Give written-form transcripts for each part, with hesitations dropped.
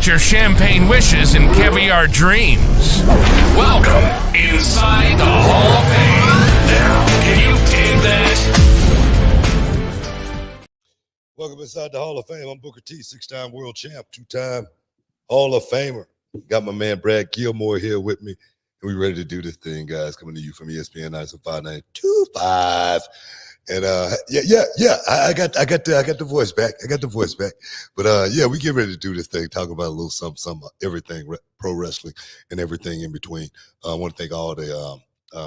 Get your champagne wishes and caviar dreams. Welcome inside the Hall of Fame. Now, can you dig that? Welcome inside the Hall of Fame. I'm Booker T, 6-time world champ, 2-time Hall of Famer. Got my man Brad Gilmore here with me. And we ready to do this thing, guys. Coming to you from ESPN 95925. And I got the voice back. But yeah, we get ready to do this thing, talk about a little something, everything pro wrestling and everything in between. I want to thank all the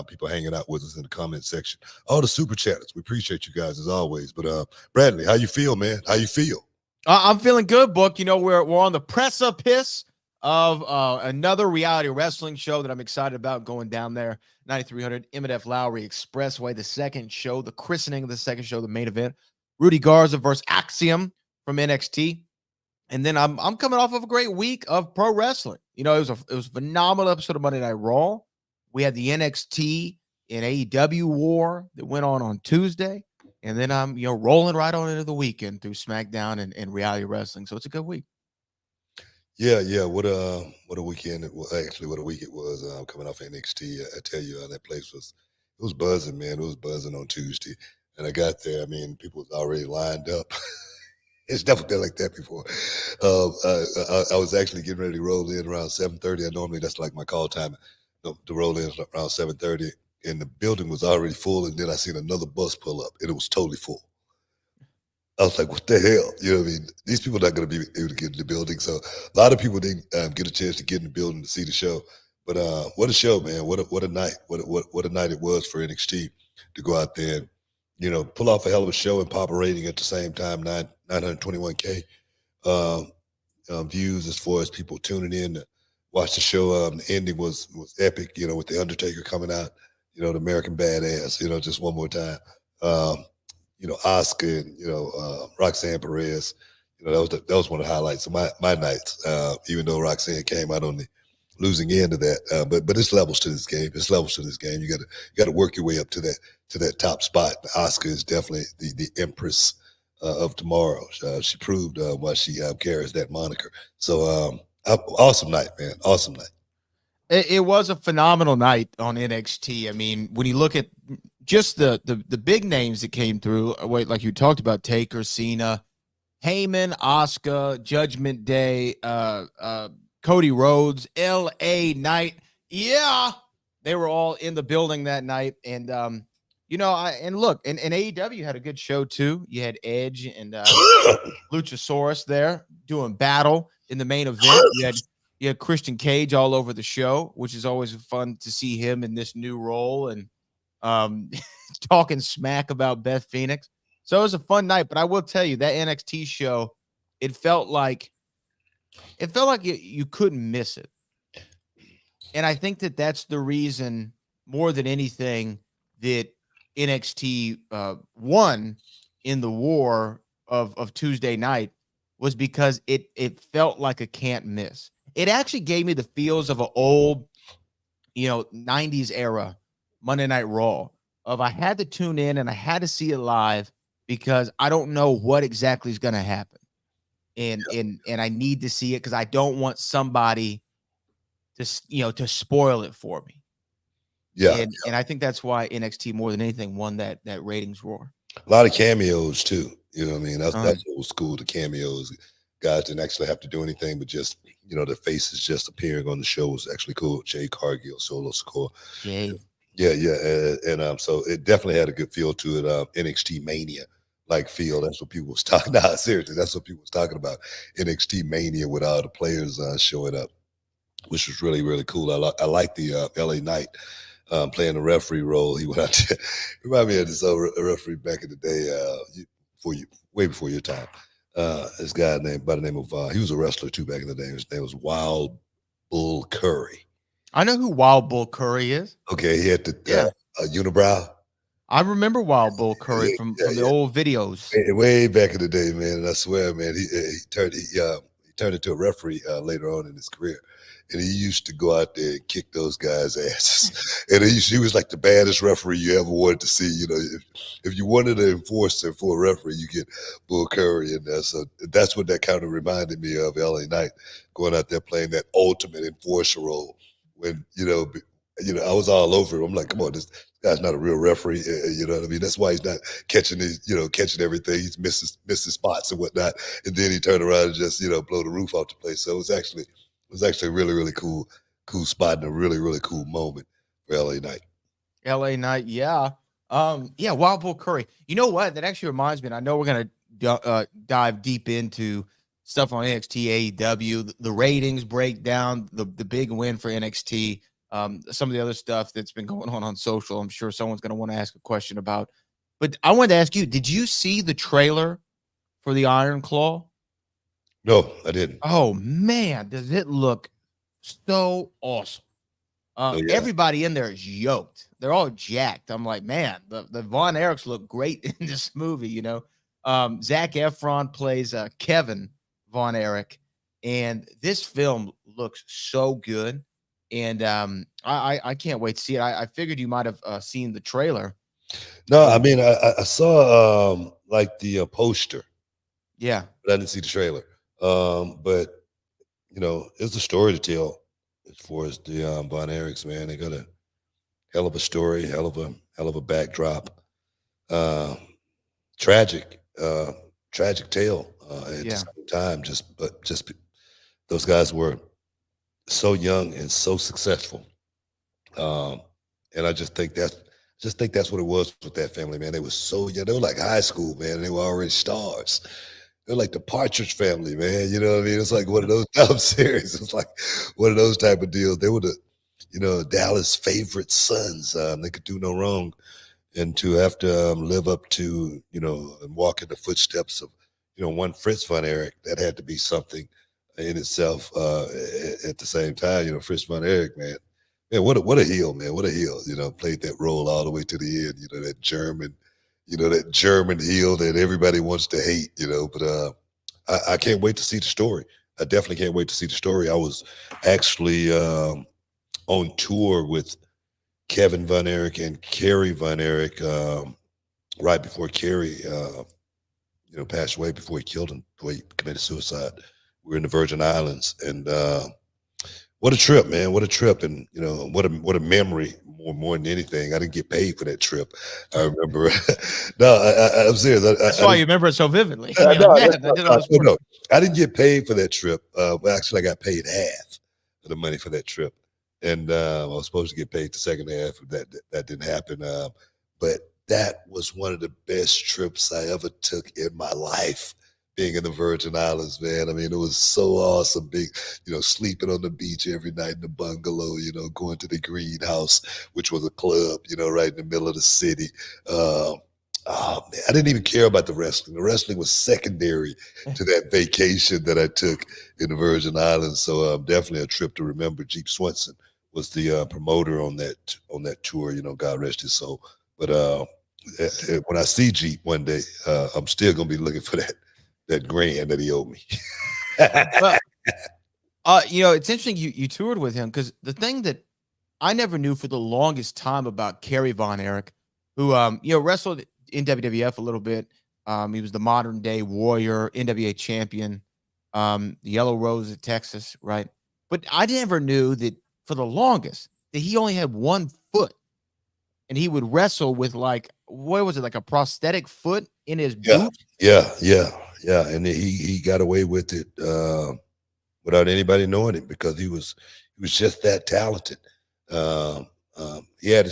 people hanging out with us in the comment section, all the super chatters. We appreciate you guys as always. But Bradley, how you feel, man? How you feel? I'm feeling good, Book. You know, we're on the precipice of another reality wrestling show that I'm excited about, going down there, 9300 Emmett F. Lowry Expressway, the second show, the christening of the second show, the main event, Rudy Garza versus Axiom from NXT. And then I'm coming off of a great week of pro wrestling. You know, it was a phenomenal episode of Monday Night Raw. We had the NXT and AEW war that went on Tuesday. And then I'm, rolling right on into the weekend through SmackDown and reality wrestling. So it's a good week. Yeah. What a weekend it was. Actually, what a week it was. Coming off NXT, I tell you, that place was buzzing, man. It was buzzing on Tuesday, and I got there. I mean, people was already lined up. It's never been like that before. I was actually getting ready to roll in around 7:30. Normally that's like my call time to roll in around 7:30, and the building was already full. And then I seen another bus pull up, and it was totally full. I was like, what the hell? You know what I mean? These people are not going to be able to get in the building. So a lot of people didn't get a chance to get in the building to see the show. But what a show, man. What a night. What a night it was for NXT to go out there and, pull off a hell of a show and pop a rating at the same time, 921K views as far as people tuning in to watch the show. The ending was epic, with the Undertaker coming out, the American Badass, just one more time. Asuka and Roxanne Perez, that was one of the highlights of my nights. Even though Roxanne came out on the losing end of that, but it's levels to this game. You got to work your way up to that top spot. Asuka is definitely the empress of tomorrow. She proved why she carries that moniker. So awesome night, man. Awesome night. It was a phenomenal night on NXT. I mean, when you look at just the big names that came through, like you talked about, Taker, Cena, Heyman, Asuka, Judgment Day, Cody Rhodes, LA Knight. Yeah, they were all in the building that night. And, look, and AEW had a good show too. You had Edge and Luchasaurus there doing battle in the main event. You had Christian Cage all over the show, which is always fun to see him in this new role and talking smack about Beth Phoenix. So it was a fun night, but I will tell you that NXT show, it felt like you couldn't miss it. And I think that's the reason more than anything that NXT won in the war of Tuesday night was because it felt like a can't miss. It actually gave me the feels of an old, 90s era Monday Night Raw of I had to tune in and I had to see it live because I don't know what exactly is going to happen. And I need to see it because I don't want somebody to spoil it for me. Yeah. And I think that's why NXT more than anything won that ratings roar. A lot of cameos too. You know what I mean? That's old school, the cameos. Guys didn't actually have to do anything, but just, the faces just appearing on the show was actually cool. Jay Cargill, Solo Sikoa. Jay. Yeah. And so it definitely had a good feel to it. NXT Mania like feel. That's what people was talking about. Seriously, that's what people was talking about. NXT Mania with all the players showing up, which was really, really cool. I like the LA Knight playing the referee role. He went out there. Remind me of this referee back in the day, way before your time. This guy by the name of he was a wrestler too back in the day. His name was Wild Bull Curry. I know who Wild Bull Curry is. Okay, he had the unibrow. I remember Wild Bull Curry from the old videos. Way back in the day, man. And I swear, man, he turned into a referee later on in his career. and he used to go out there and kick those guys' asses. And he was like the baddest referee you ever wanted to see. You know, if you wanted an enforcer for a referee, you get Bull Curry in there. So that's what that kind of reminded me of LA Knight, going out there playing that ultimate enforcer role. When I was all over him. I'm like, come on, this guy's not a real referee. You know what I mean? That's why he's not catching catching everything. He's missing spots and whatnot. And then he turned around and just, blow the roof off the place. So it was actually a really, really cool spot and a really, really cool moment for LA Knight. LA Knight, yeah. Wild Bull Curry. You know what? That actually reminds me, and I know we're gonna dive deep into stuff on NXT AEW, the ratings breakdown, the big win for NXT. Some of the other stuff that's been going on social, I'm sure someone's going to want to ask a question about. But I wanted to ask you, did you see the trailer for the Iron Claw? No, I didn't. Oh, man, does it look so awesome. Everybody in there is yoked. They're all jacked. I'm like, man, the Von Erichs look great in this movie, Zac Efron plays Kevin Von Erich, and this film looks so good. And I can't wait to see it. I figured you might have seen the trailer. No, I mean, I saw like the poster. Yeah. But I didn't see the trailer. But it's a story to tell as far as the Von Erichs, man. They got a hell of a story, hell of a backdrop. Tragic tale at the same time. Just those guys were so young and so successful. And I just think that's what it was with that family, man. They were so young. They were like high school, man. They were already stars. They're like the Partridge Family, man. You know what I mean? It's like one of those type series. It's like one of those type of deals. They were the, Dallas' favorite sons. They could do no wrong. And to have to live up to, and walk in the footsteps of, one Fritz Von Erich, that had to be something in itself. At the same time, Fritz Von Erich, man, what a heel, man, what a heel. Played that role all the way to the end. That German heel that everybody wants to hate. But I can't wait to see the story. I definitely can't wait to see the story. I was actually on tour with Kevin Von Erich and Kerry Von Erich right before Kerry, passed away, before he committed suicide. We were in the Virgin Islands, and what a trip, man! What a trip, and what a memory. More than anything, I didn't get paid for that trip. I remember. No, I'm serious. That's why you remember it so vividly. No, I didn't get paid for that trip. Well, actually, I got paid half of the money for that trip, and I was supposed to get paid the second half. That didn't happen. But that was one of the best trips I ever took in my life, being in the Virgin Islands, man. I mean, it was so awesome. Sleeping on the beach every night in the bungalow, going to the greenhouse, which was a club, right in the middle of the city. Oh, man, I didn't even care about the wrestling. The wrestling was secondary to that vacation that I took in the Virgin Islands. So definitely a trip to remember. Jeep Swenson was the promoter on that tour, God rest his soul. But when I see Jeep one day, I'm still going to be looking for that grand that he owed me. It's interesting you toured with him, because the thing that I never knew for the longest time about Kerry Von Erich, who wrestled in WWF a little bit. He was the modern day Warrior, NWA champion, the Yellow Rose of Texas, right? But I never knew that for the longest that he only had one foot, and he would wrestle with like a prosthetic foot in his boot. Yeah, and he got away with it without anybody knowing it, because he was just that talented. He had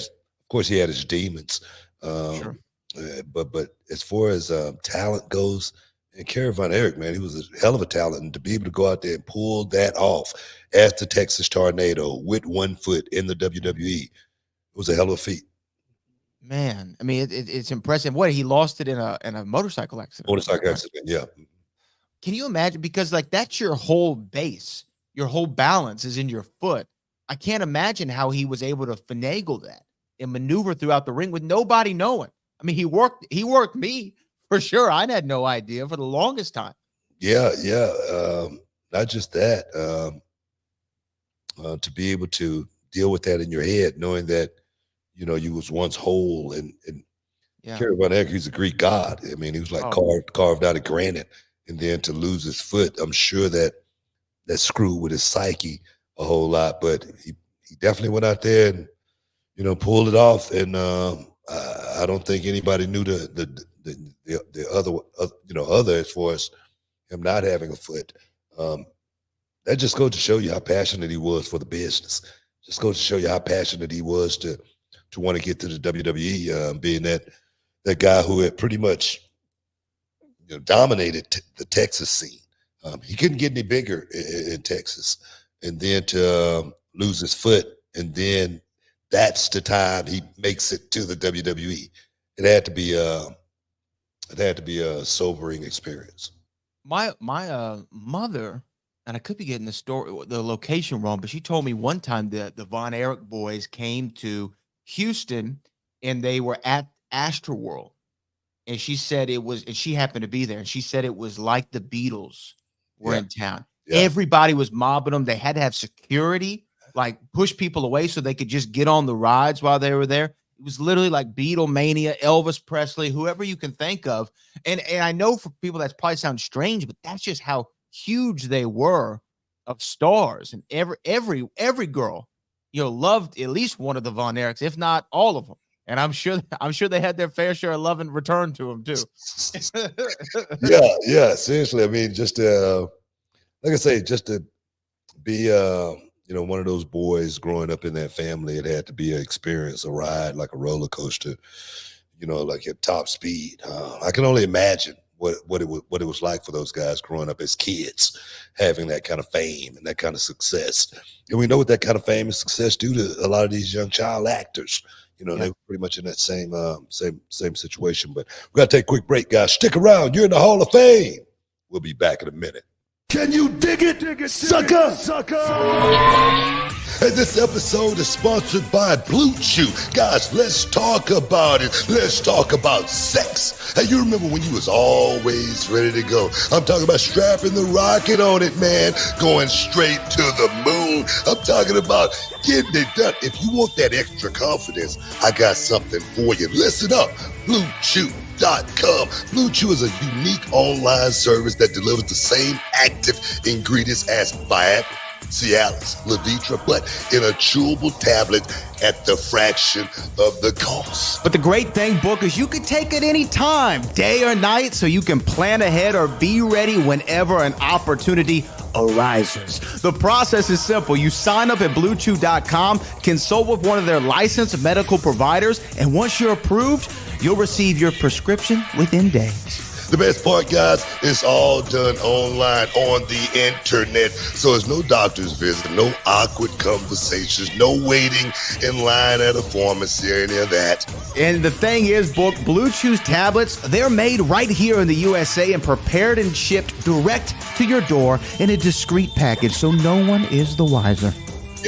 his demons, Sure. but as far as talent goes, and Kerry Von Erich, man, he was a hell of a talent, and to be able to go out there and pull that off as the Texas Tornado with one foot in the WWE, it was a hell of a feat. Man, I mean, it's impressive. What, he lost it in a motorcycle accident? Motorcycle accident, yeah. Can you imagine? Because like that's your whole base, your whole balance is in your foot. I can't imagine how he was able to finagle that and maneuver throughout the ring with nobody knowing. I mean, he worked me for sure. I had no idea for the longest time. Yeah. Not just that. to be able to deal with that in your head, knowing that you was once whole and Yeah. Kerry Von Erich, he's a Greek god. I mean, he was like carved out of granite, and then to lose his foot, I'm sure that screwed with his psyche a whole lot. But he definitely went out there and pulled it off. And I don't think anybody knew the other as far as him not having a foot. That just goes to show you how passionate he was for the business. Just goes to show you how passionate he was to want to get to the WWE, being that guy who had pretty much dominated the Texas scene. He couldn't get any bigger in Texas, and then to lose his foot, and then that's the time he makes it to the WWE. It had to be a sobering experience. My mother, and I could be getting the location wrong, but she told me one time that the Von Erich boys came to Houston and they were at Astroworld, and she said it was, and she happened to be there, and she said it was like the Beatles were in town. Yeah. Everybody was mobbing them. They had to have security, like push people away so they could just get on the rides while they were there. It was literally like Beatlemania, Elvis Presley, whoever you can think of. And I know for people that probably sounds strange, but that's just how huge they were of stars. And every girl, loved at least one of the Von Erichs, if not all of them. And I'm sure they had their fair share of love and return to him too. yeah. Seriously, I mean, just like I say, just to be one of those boys growing up in that family, it had to be an experience, a ride, like a roller coaster, like at top speed. I can only imagine what it was like for those guys growing up as kids, having that kind of fame and that kind of success. And we know what that kind of fame and success do to a lot of these young child actors. They were pretty much in that same situation. But we got to take a quick break, guys. Stick around. You're in the Hall of Fame. We'll be back in a minute. Can you dig it, sucker? And this episode is sponsored by Blue Chew. Guys, let's talk about it. Let's talk about sex. Hey, you remember when you was always ready to go? I'm talking about strapping the rocket on it, man. Going straight to the moon. I'm talking about getting it done. If you want that extra confidence, I got something for you. Listen up. BlueChew.com. Blue Chew is a unique online service that delivers the same active ingredients as Viagra, Cialis, Levitra, but in a chewable tablet at the fraction of the cost. But the great thing, Book, is you can take it any time, day or night, so you can plan ahead or be ready whenever an opportunity arises. The process is simple. You sign up at BlueChew.com, consult with one of their licensed medical providers, and once you're approved, you'll receive your prescription within days. The best part, guys, it's all done online on the internet. So there's no doctor's visit, no awkward conversations, no waiting in line at a pharmacy or any of that. And the thing is, Book, Blue Chew's tablets, they're made right here in the USA and prepared and shipped direct to your door in a discreet package, so no one is the wiser.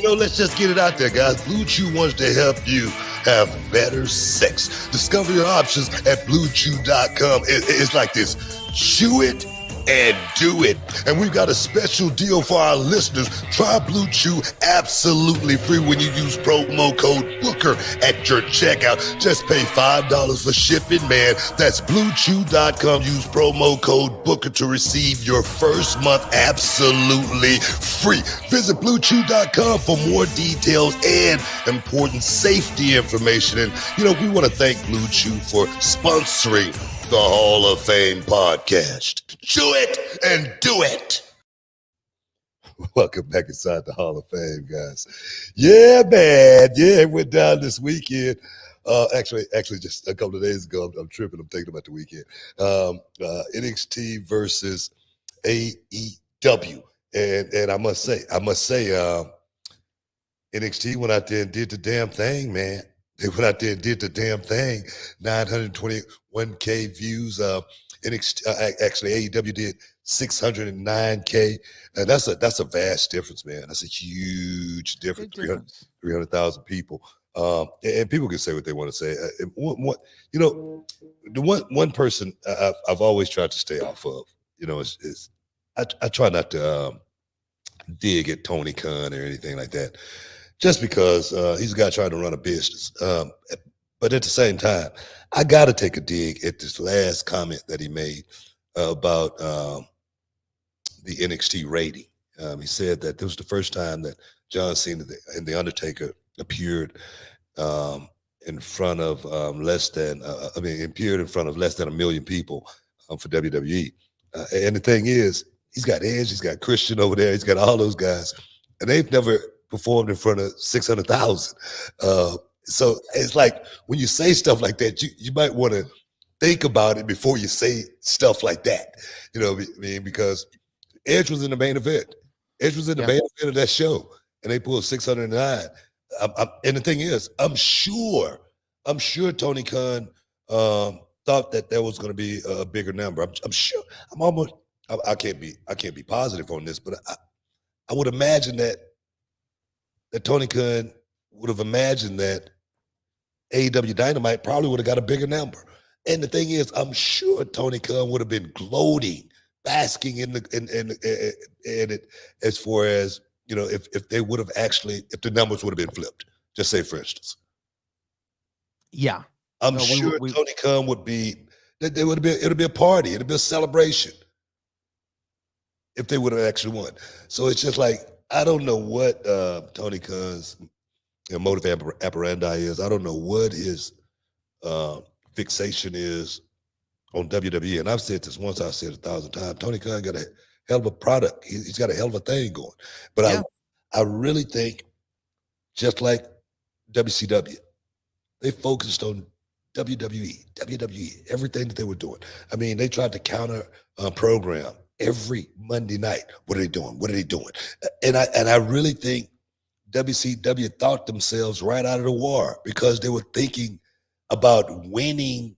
Let's just get it out there, guys. Blue Chew wants to help you have better sex. Discover your options at BlueChew.com. It's like this. Chew it and do it. And we've got a special deal for our listeners. Try Blue Chew absolutely free when you use promo code Booker at your checkout. Just pay $5 for shipping, man. That's BlueChew.com. Use promo code Booker to receive your first month absolutely free. Visit BlueChew.com for more details and important safety information. And, we want to thank Blue Chew for sponsoring the Hall of Fame podcast. Chew it and do it. Welcome back inside the Hall of Fame, guys. Yeah, man. Yeah, it went down this weekend. Actually, just a couple of days ago. I'm tripping. I'm thinking about the weekend. NXT versus AEW. And I must say, NXT went out there and did the damn thing, man. They went out there and did the damn thing. 921K views. NXT, actually, AEW did 609K. And that's a vast difference, man. That's a huge difference. 300,000 people. And people can say what they want to say. The one person I've always tried to stay off of, is I try not to dig at Tony Khan or anything like that, just because he's a guy trying to run a business. But at the same time, I got to take a dig at this last comment that he made about the NXT rating. He said that this was the first time that John Cena and the Undertaker appeared in front of appeared in front of less than 1 million people for WWE. And the thing is, he's got Edge, he's got Christian over there, he's got all those guys, and they've never performed in front of 600,000. So it's like when you say stuff like that, you might want to think about it before you say stuff like that. You know what I mean? Because Edge was in the main event. Edge was in the main event of that show, and they pulled 609. And the thing is, I'm sure Tony Khan thought that there was going to be a bigger number. I'm sure. I can't be positive on this, but I would imagine that Tony Khan would have imagined that AEW Dynamite probably would have got a bigger number. And the thing is, I'm sure Tony Khan would have been gloating, basking in it, as far as, you know, if they would have actually, if the numbers would have been flipped. Just say, for instance. Yeah. I'm sure Tony Khan would be, it would be a party, it'd be a celebration if they would have actually won. So it's just like, I don't know what Tony Khan's motive operandi is. I don't know what his fixation is on WWE. And I've said this once, I've said it 1,000 times. Tony Khan got a hell of a product. He's got a hell of a thing going. But I really think, just like WCW, they focused on WWE, everything that they were doing. I mean, they tried to counter program every Monday night. What are they doing? What are they doing? And I really think WCW thought themselves right out of the war, because they were thinking about winning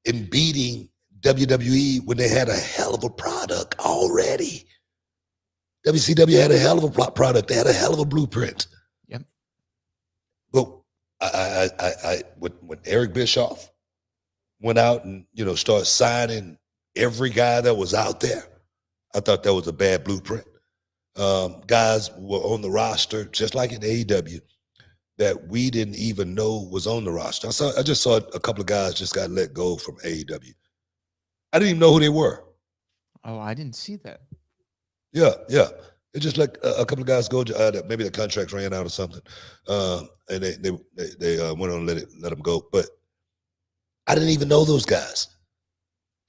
and beating WWE when they had a hell of a product already. WCW had a hell of a product. They had a hell of a blueprint. Yep. But when Eric Bischoff went out and, you know, started signing every guy that was out there, I thought that was a bad blueprint. Guys were on the roster, just like in AEW, that we didn't even know was on the roster. I just saw a couple of guys just got let go from AEW. I didn't even know who they were. Oh, I didn't see that. Yeah. It just let a couple of guys go. Maybe the contracts ran out or something, and they went on and let them go. But I didn't even know those guys,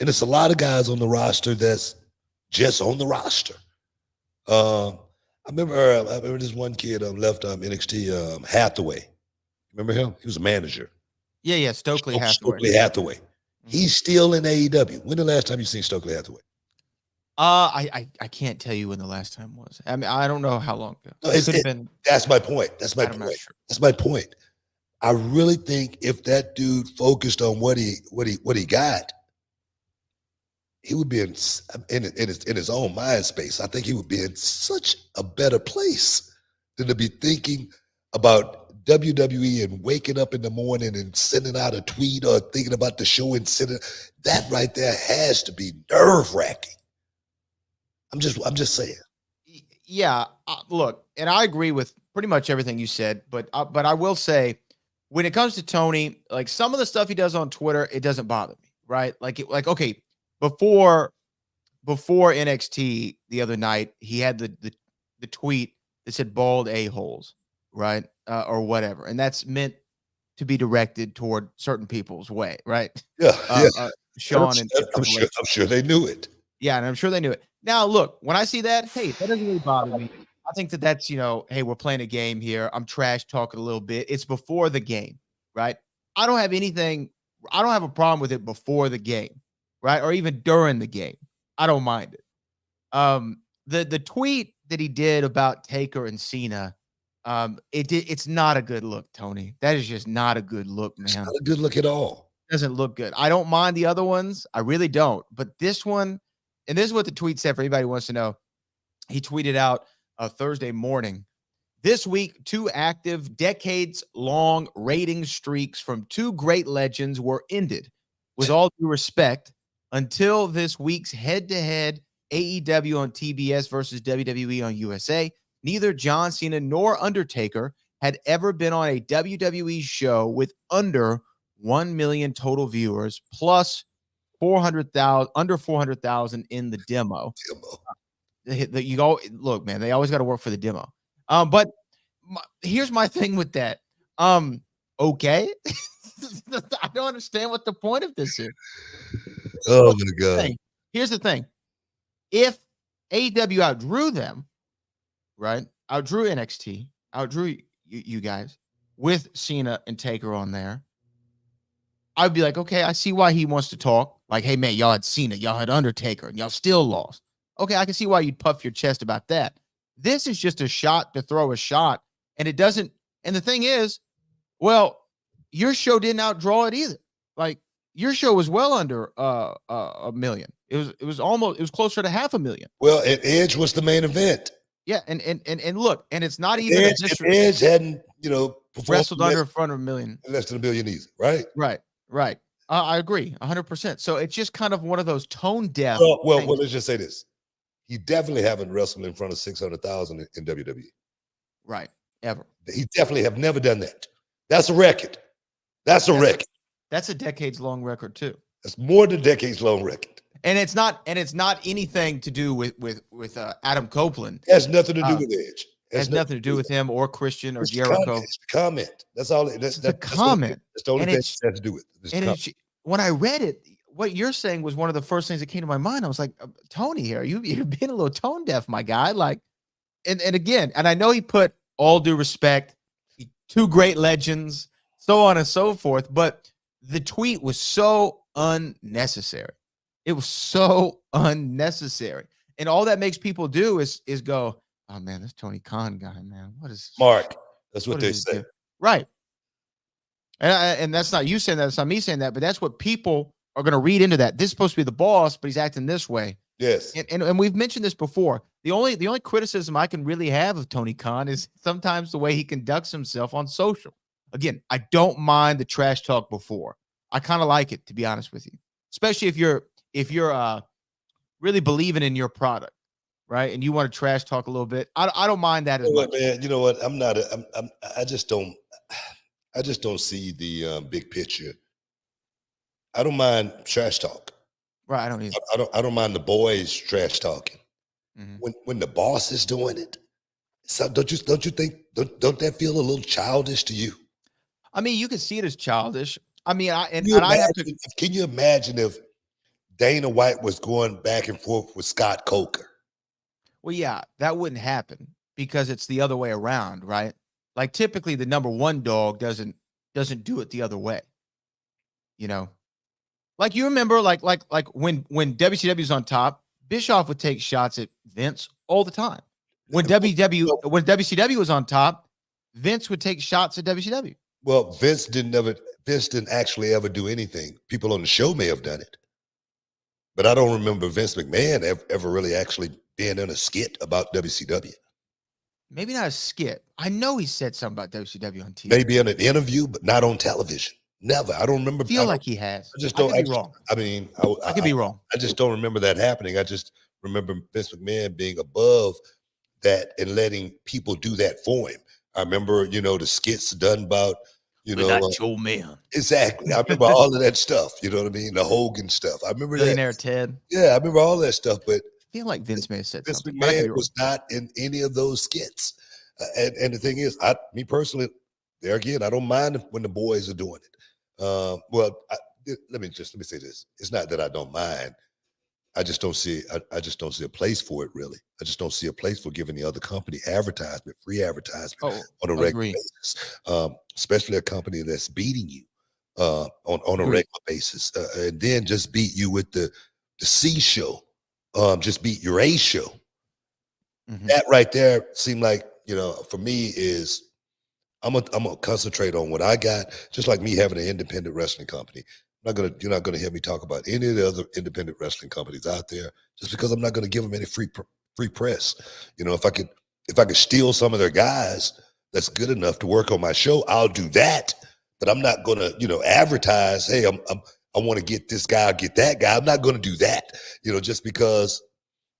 and it's a lot of guys on the roster that's just on the roster. I remember this one kid left NXT, Hathaway. Remember him? He was a manager. Yeah, Stokely Hathaway. Stokely Hathaway. Mm-hmm. He's still in AEW. When the last time you seen Stokely Hathaway? I can't tell you when the last time was. I mean, I don't know how long ago. No, that's my point. That's my point. Sure. That's my point. I really think if that dude focused on what he got, he would be in his own mind space. I think he would be in such a better place than to be thinking about WWE and waking up in the morning and sending out a tweet or thinking about the show and sending that right there has to be nerve-wracking. I'm just saying. Yeah, look, and I agree with pretty much everything you said, but I will say, when it comes to Tony, like some of the stuff he does on Twitter, it doesn't bother me, right? Okay, before NXT the other night, he had the tweet that said "bald a-holes," right, or whatever, and that's meant to be directed toward certain people's way, right? Yeah. Sean I'm sure they knew it. Yeah, and I'm sure they knew it. Now, look, when I see that, hey, that doesn't really bother me. I think that's, you know, hey, we're playing a game here. I'm trash talking a little bit. It's before the game, right? I don't have a problem with it before the game, right? Or even during the game. I don't mind it. The tweet that he did about Taker and Cena, it's not a good look, Tony. That is just not a good look, man. It's not a good look at all. It doesn't look good. I don't mind the other ones. I really don't. But this one, and this is what the tweet said for anybody who wants to know. He tweeted out Thursday morning, this week, 2 active, decades-long rating streaks from 2 great legends were ended. With all due respect, until this week's head-to-head AEW on TBS versus WWE on USA. Neither John Cena nor Undertaker had ever been on a WWE show with under 1 million total viewers, plus 400,000, under 400,000 in the demo. You go look, man. They always got to work for the demo. But here's my thing with that. Okay, I don't understand what the point of this is. Oh my God! Here's the thing: if AEW outdrew them, right? Outdrew NXT, outdrew you guys with Cena and Taker on there, I'd be like, okay, I see why he wants to talk. Like, hey, man, y'all had Cena, y'all had Undertaker, and y'all still lost. Okay, I can see why you'd puff your chest about that. This is just a shot to throw a shot, and it doesn't. And the thing is, well, your show didn't outdraw it either. Like, your show was well under a million. It was closer to 500,000. Well, and Edge was the main event. Yeah, and look, and it's not even Edge hadn't, wrestled under in front of a million. Less than a million easy, right? Right. I agree 100%. So it's just kind of one of those tone deaf. Well, let's just say this. He definitely haven't wrestled in front of 600,000 in WWE. Right. Ever. He definitely have never done that. That's a record. That's a record. That's a decades-long record too. That's more than a decades-long record. And it's not anything to do with Adam Copeland. It has nothing to do with Edge. It has nothing to do with him or Christian or Jericho. It's the comment. That's all. That's the comment. That's the only thing it has to do with it. And when I read it, what you're saying was one of the first things that came to my mind. I was like, Tony, here, you're being a little tone deaf, my guy. Like, and again, and I know he put all due respect, two great legends, so on and so forth, but the tweet was so unnecessary. It was so unnecessary. And all that makes people do is go, oh man, this Tony Khan guy, man. What is Mark? That's what they say. Right. And that's not you saying that, it's not me saying that, but that's what people are going to read into that. This is supposed to be the boss, but he's acting this way. Yes. And we've mentioned this before. The only criticism I can really have of Tony Khan is sometimes the way he conducts himself on social. Again, I don't mind the trash talk before. I kind of like it, to be honest with you. Especially if you're really believing in your product, right? And you want to trash talk a little bit. I don't mind that as much. Man, you know what? I just don't see the big picture. I don't mind trash talk. Right, I don't either. I don't mind the boys trash talking. Mm-hmm. When the boss is doing it, so don't you think don't that feel a little childish to you? I mean, you can see it as childish. I mean, can you imagine if Dana White was going back and forth with Scott Coker? Well, yeah, that wouldn't happen because it's the other way around, right? Like typically the number one dog doesn't do it the other way. You know, like you remember, like when WCW was on top, Bischoff would take shots at Vince all the time. When WCW was on top, Vince would take shots at WCW. Well, Vince didn't actually ever do anything. People on the show may have done it, but I don't remember Vince McMahon ever really actually being in a skit about WCW. Maybe not a skit. I know he said something about WCW on TV. Maybe in an interview, but not on television. Never. I don't remember. I feel like he has. I just don't. I could be wrong. I mean, I could be wrong. I just don't remember that happening. I just remember Vince McMahon being above that and letting people do that for him. I remember, the skits done about, your man. Exactly. I remember all of that stuff. You know what I mean? The Hogan stuff. I remember Billionaire that. Ted. Yeah, I remember all that stuff. But I feel like Vince may have said Vince something. McMahon was not in any of those skits. And the thing is, me personally, there again, I don't mind when the boys are doing it. Let me say this. It's not that I don't mind. I just don't see a place for it, really. I just don't see a place for giving the other company free advertisement on a regular basis, especially a company that's beating you on a regular basis, and then just beat you with the C show, just beat your A show. Mm-hmm. That right there seemed like, for me is I'm gonna concentrate on what I got, just like me having an independent wrestling company. You're not gonna hear me talk about any of the other independent wrestling companies out there, just because I'm not gonna give them any free press. If I could steal some of their guys that's good enough to work on my show, I'll do that. But I'm not gonna, advertise, hey, I want to get this guy, get that guy. I'm not gonna do that, just because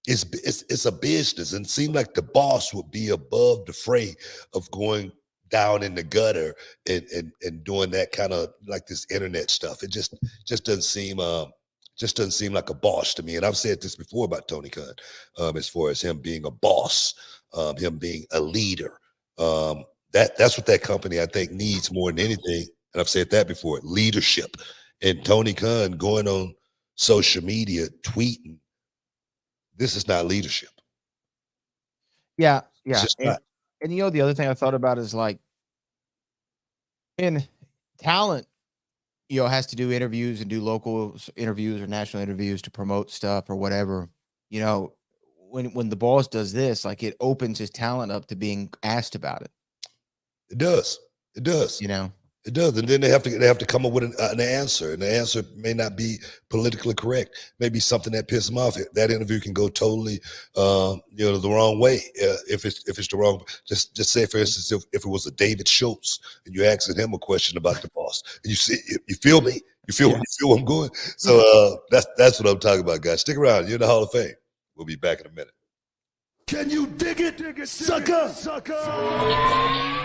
it's a business, and it seemed like the boss would be above the fray of going down in the gutter and doing that kind of like this internet stuff. It just doesn't seem like a boss to me. And I've said this before about Tony Khan, as far as him being a boss, him being a leader. That's what that company I think needs more than anything. And I've said that before, leadership. And Tony Khan going on social media tweeting, this is not leadership. Yeah, It's yeah. just And, not. and the other thing I thought about is like in talent, has to do interviews and do local interviews or national interviews to promote stuff or whatever. You know, when the boss does this, like it opens his talent up to being asked about it. It does. It does. You know, It does, and then they have to come up with an answer, and the answer may not be politically correct. Maybe something that pisses them off. That interview can go totally, the wrong way. If it's the wrong, just say for instance, if it was a David Schultz and you're asking him a question about the boss, and you feel me, you feel where I'm going. So that's what I'm talking about, guys. Stick around. You're in the Hall of Fame. We'll be back in a minute. Can you dig it, sucker?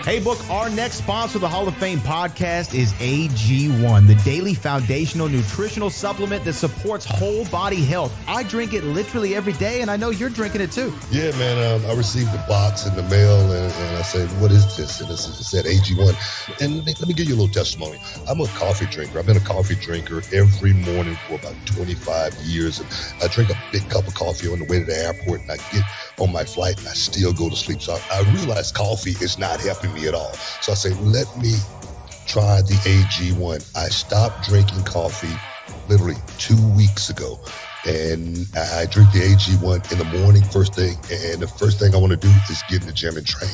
Hey, Book, our next sponsor of the Hall of Fame podcast is AG1, the daily foundational nutritional supplement that supports whole body health. I drink it literally every day, and I know you're drinking it too. Yeah, man. I received the box in the mail, and I said, what is this? And it said AG1. And let me give you a little testimony. I'm a coffee drinker. I've been a coffee drinker every morning for about 25 years. And I drink a big cup of coffee on the way to the airport, and I get on my flight and I still go to sleep. So I realized coffee is not helping me at all. So I say, let me try the AG1. I stopped drinking coffee literally 2 weeks ago. And I drink the AG1 in the morning, first thing. And the first thing I want to do is get in the gym and train.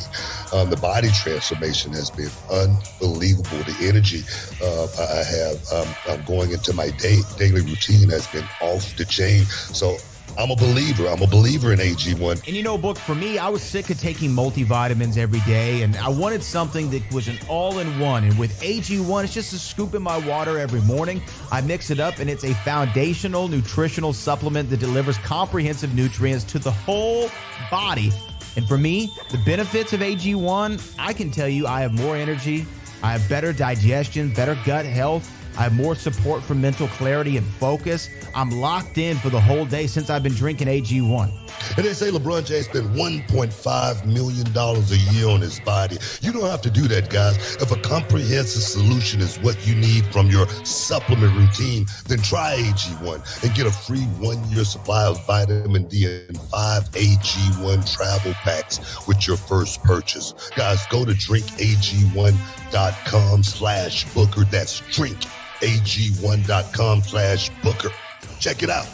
The body transformation has been unbelievable. The energy I have going into my daily routine has been off the chain. So I'm a believer. I'm a believer in AG1. And Book, for me, I was sick of taking multivitamins every day, and I wanted something that was an all-in-one. And with AG1, it's just a scoop in my water every morning. I mix it up, and it's a foundational nutritional supplement that delivers comprehensive nutrients to the whole body. And for me, the benefits of AG1, I can tell you I have more energy, I have better digestion, better gut health, I have more support for mental clarity and focus. I'm locked in for the whole day since I've been drinking AG1. And they say LeBron James spent $1.5 million a year on his body. You don't have to do that, guys. If a comprehensive solution is what you need from your supplement routine, then try AG1 and get a free 1-year supply of vitamin D and 5 AG1 Travel Packs with your first purchase. Guys, go to drinkag1.com/Booker. That's drinkag1.com/Booker. Check it out.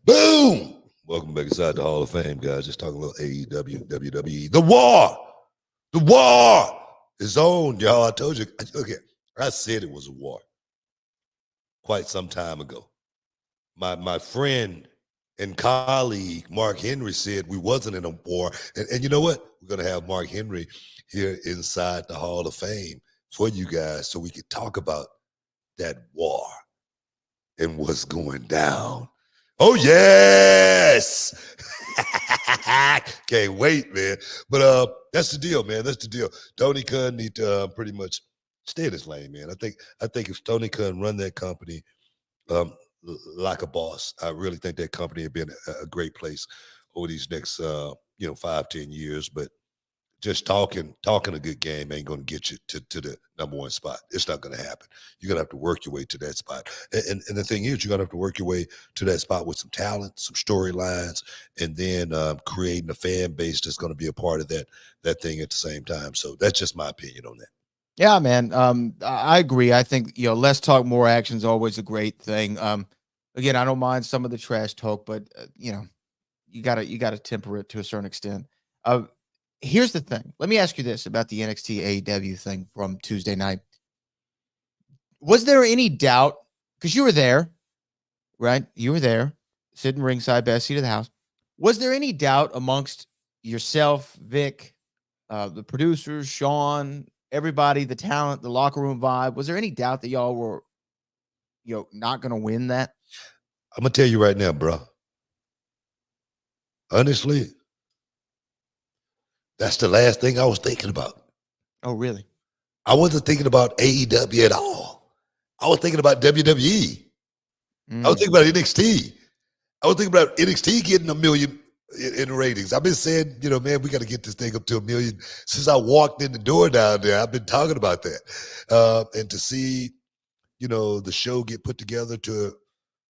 Boom! Welcome back inside the Hall of Fame, guys. Just talking a little AEW, WWE. The war is on, y'all. I told you. Look here, I said it was a war quite some time ago. My friend and colleague Mark Henry said we wasn't in a war, and you know what? We're gonna have Mark Henry here inside the Hall of Fame for you guys, so we can talk about that war and what's going down. Oh, yes. Can't wait, man. But that's the deal, man. That's the deal. Tony Khan need to pretty much stay in his lane, man. I think if Tony Khan run that company like a boss, I really think that company would be in a great place over these next 5-10 years. But just talking a good game ain't going to get you to the number one spot. It's not going to happen. You're going to have to work your way to that spot. And the thing is, you're going to have to work your way to that spot with some talent, some storylines, and then creating a fan base that's going to be a part of that thing at the same time. So that's just my opinion on that. Yeah, man. I agree. I think, less talk, more action is always a great thing. Again, I don't mind some of the trash talk, but you gotta temper it to a certain extent. Here's the thing. Let me ask you this about the NXT AEW thing from Tuesday night. Was there any doubt? Because you were there, right? You were there, sitting ringside, best seat of the house. Was there any doubt amongst yourself, Vic, the producers, Sean, everybody, the talent, the locker room vibe? Was there any doubt that y'all were, not going to win that? I'm gonna tell you right now, bro. Honestly, that's the last thing I was thinking about. Oh, really? I wasn't thinking about AEW at all. I was thinking about WWE. I was thinking about NXT. I was thinking about NXT getting 1 million in ratings. I've been saying, man, we got to get this thing up to 1 million since I walked in the door down there. I've been talking about that, and to see, the show get put together to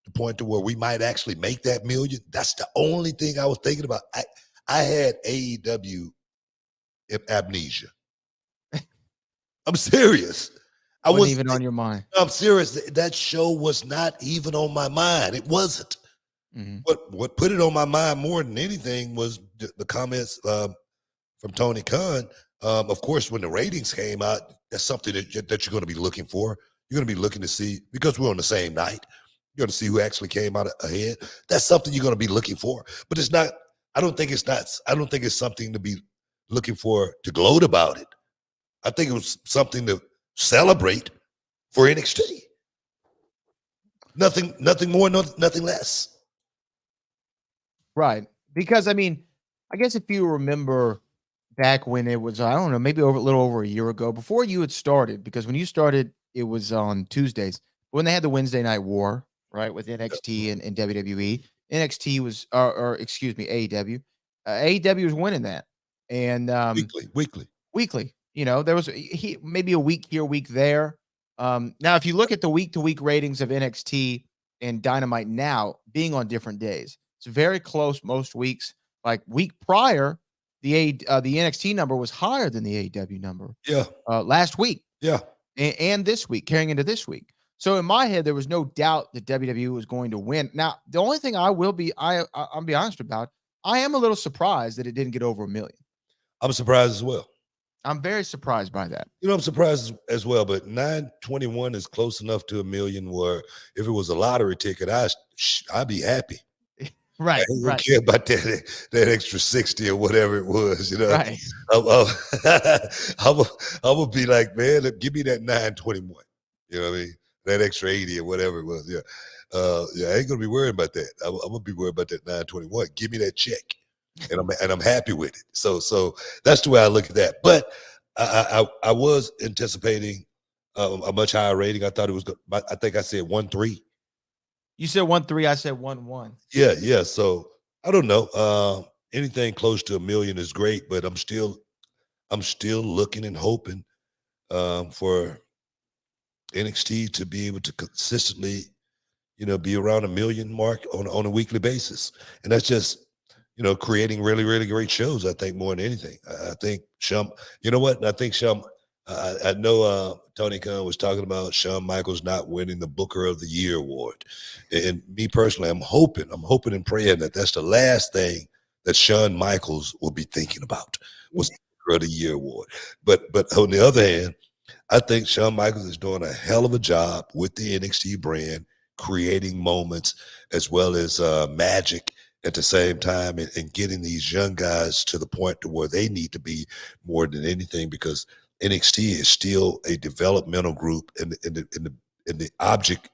the point to where we might actually make that million. That's the only thing I was thinking about. I had AEW amnesia. I'm serious. I Wasn't was even on your mind. I'm serious. That show was not even on my mind. It wasn't. Mhm. What put it on my mind more than anything was the comments from Tony Khan. Of course, when the ratings came out, that's something that you're going to be looking for. You're going to be looking to see, because we're on the same night, you're going to see who actually came out ahead. That's something you're going to be looking for. But it's not. I don't think it's something to be looking for to gloat about it. I think it was something to celebrate for NXT. Nothing more, nothing less. Right. Because I mean, I guess if you remember back when it was, I don't know, maybe a little over a year ago, before you had started, because when you started, it was on Tuesdays. When they had the Wednesday night war, right, with NXT and WWE, NXT was, or excuse me, AEW. AEW was winning that. And Weekly. weekly, there was maybe a week here, a week there. Now, if you look at the week to week ratings of NXT and Dynamite now being on different days, it's very close most weeks. Like week prior, the NXT number was higher than the AEW number. Yeah. Last week. Yeah. And this week, carrying into this week. So in my head, there was no doubt that WWE was going to win. Now, the only thing I'll be honest about, I am a little surprised that it didn't get over 1 million. I'm surprised as well. I'm very surprised by that. I'm surprised as well, but 921 is close enough to 1 million where if it was a lottery ticket, I'd be happy. Right. I don't care about that extra 60 or whatever it was, Right. I would be like, man, give me that 921. You know what I mean? That extra 80 or whatever it was. Yeah. I ain't gonna be worried about that. I'm gonna be worried about that 921. Give me that check. And I'm happy with it. So that's the way I look at that. But I was anticipating a much higher rating. I thought it was good. I think I said 1.3. You said 1.3. I said 1.1. Yeah. So I don't know. Anything close to 1 million is great, but I'm still looking and hoping for NXT to be able to consistently, be around 1 million mark on a weekly basis, and that's just creating really, really great shows. I think more than anything. I think you know what? I think I know Tony Khan was talking about Shawn Michaels not winning the Booker of the Year award. And me personally, I'm hoping and praying that that's the last thing that Shawn Michaels will be thinking about was the Booker of the Year award. But on the other hand, I think Shawn Michaels is doing a hell of a job with the NXT brand, creating moments as well as magic at the same time, and getting these young guys to the point to where they need to be more than anything, because NXT is still a developmental group, and the object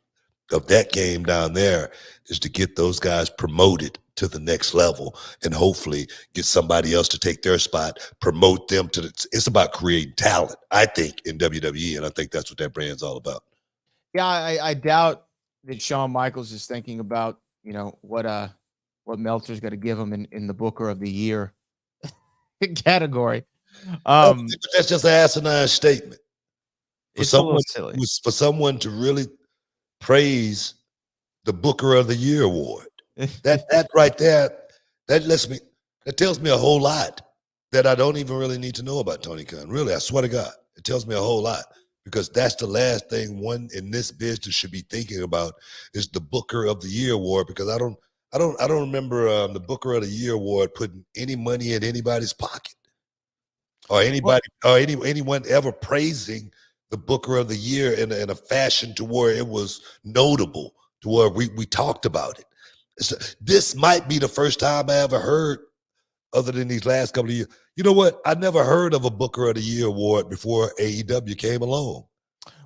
of that game down there is to get those guys promoted to the next level and hopefully get somebody else to take their spot, promote them to it's about creating talent, I think, in WWE, and I think that's what that brand's all about. Yeah, I doubt that Shawn Michaels is thinking about, what Meltzer's going to give him in the Booker of the Year category. That's just an asinine statement. It's a little silly. For someone to really praise the Booker of the Year award, that right there, that tells me a whole lot that I don't even really need to know about Tony Khan. Really, I swear to God, it tells me a whole lot, because that's the last thing one in this business should be thinking about is the Booker of the Year award, because I don't remember the Booker of the Year award putting any money in anybody's pocket, or anyone ever praising the Booker of the Year in a fashion to where it was notable, to where we talked about it. This might be the first time I ever heard, other than these last couple of years. You know what? I never heard of a Booker of the Year award before AEW came along.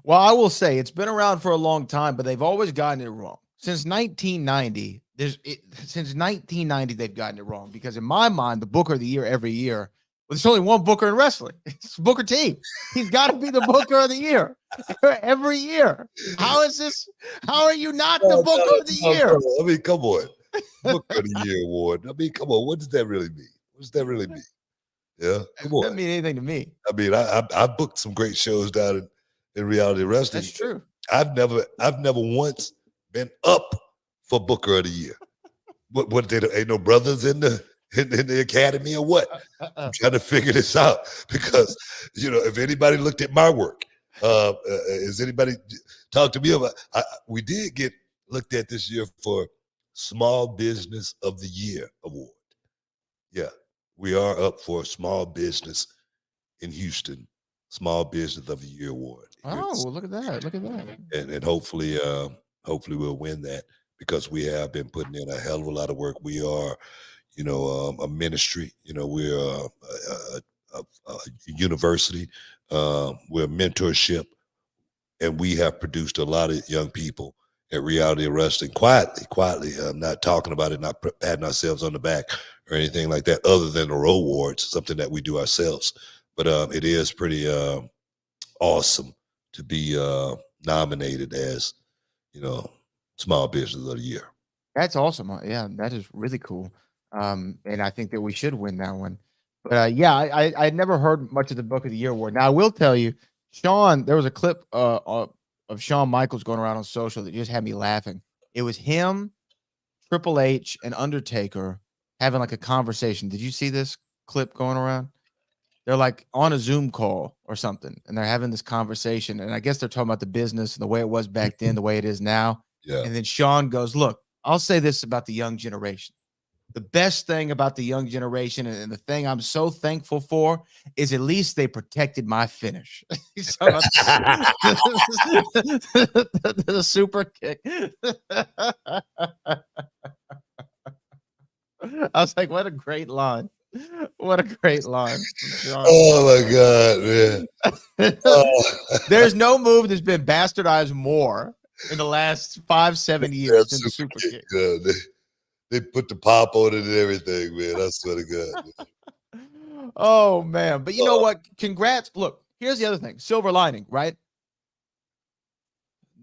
Well, I will say it's been around for a long time, but they've always gotten it wrong. since 1990, since 1990 they've gotten it wrong, because in my mind, the Booker of the Year every year, well, there's only one Booker in wrestling. It's Booker T. He's got to be the Booker of the Year every year. How is this? How are you not the Booker of the Year? I mean, come on. Booker of the Year award. I mean, come on. What does that really mean? What does that really mean? Yeah, come on. Doesn't mean anything to me. I mean, I booked some great shows down in reality wrestling. That's true. I've never once been up for Booker of the Year. What did ain't no brothers in the academy or what? I'm trying to figure this out, because if anybody looked at my work, has anybody talked to me about? We did get looked at this year for Small Business of the Year award. Yeah, we are up for Small Business in Houston, Small Business of the Year award. Oh, well, look at that! Look at that! And hopefully we'll win that, because we have been putting in a hell of a lot of work. We are, a ministry. We're a university. We're a mentorship, and we have produced a lot of young people at reality wrestling quietly. I'm not talking about it, not patting ourselves on the back or anything like that, other than the Row Awards, something that we do ourselves. But it is pretty awesome to be nominated as, Small Business of the Year. That's awesome. Yeah, that is really cool. And I think that we should win that one. But I never heard much of the Book of the Year award. Now I will tell you, Shawn, there was a clip of Shawn Michaels going around on social that just had me laughing. It was him, Triple H, and Undertaker having like a conversation. Did you see this clip going around? They're like on a Zoom call or something, and they're having this conversation. And I guess they're talking about the business and the way it was back then, the way it is now. Yeah. And then Shawn goes, "Look, I'll say this about the young generation. The best thing about the young generation, and the thing I'm so thankful for, is at least they protected my finish." He's talking about the super kick. I was like, what a great line. What a great line. Oh my God, man. There's no move that's been bastardized more in the last 5-7 years than the super kick. They put the pop on it and everything, man. I swear to God. Oh man. But you know what? Congrats. Look, here's the other thing. Silver lining, right?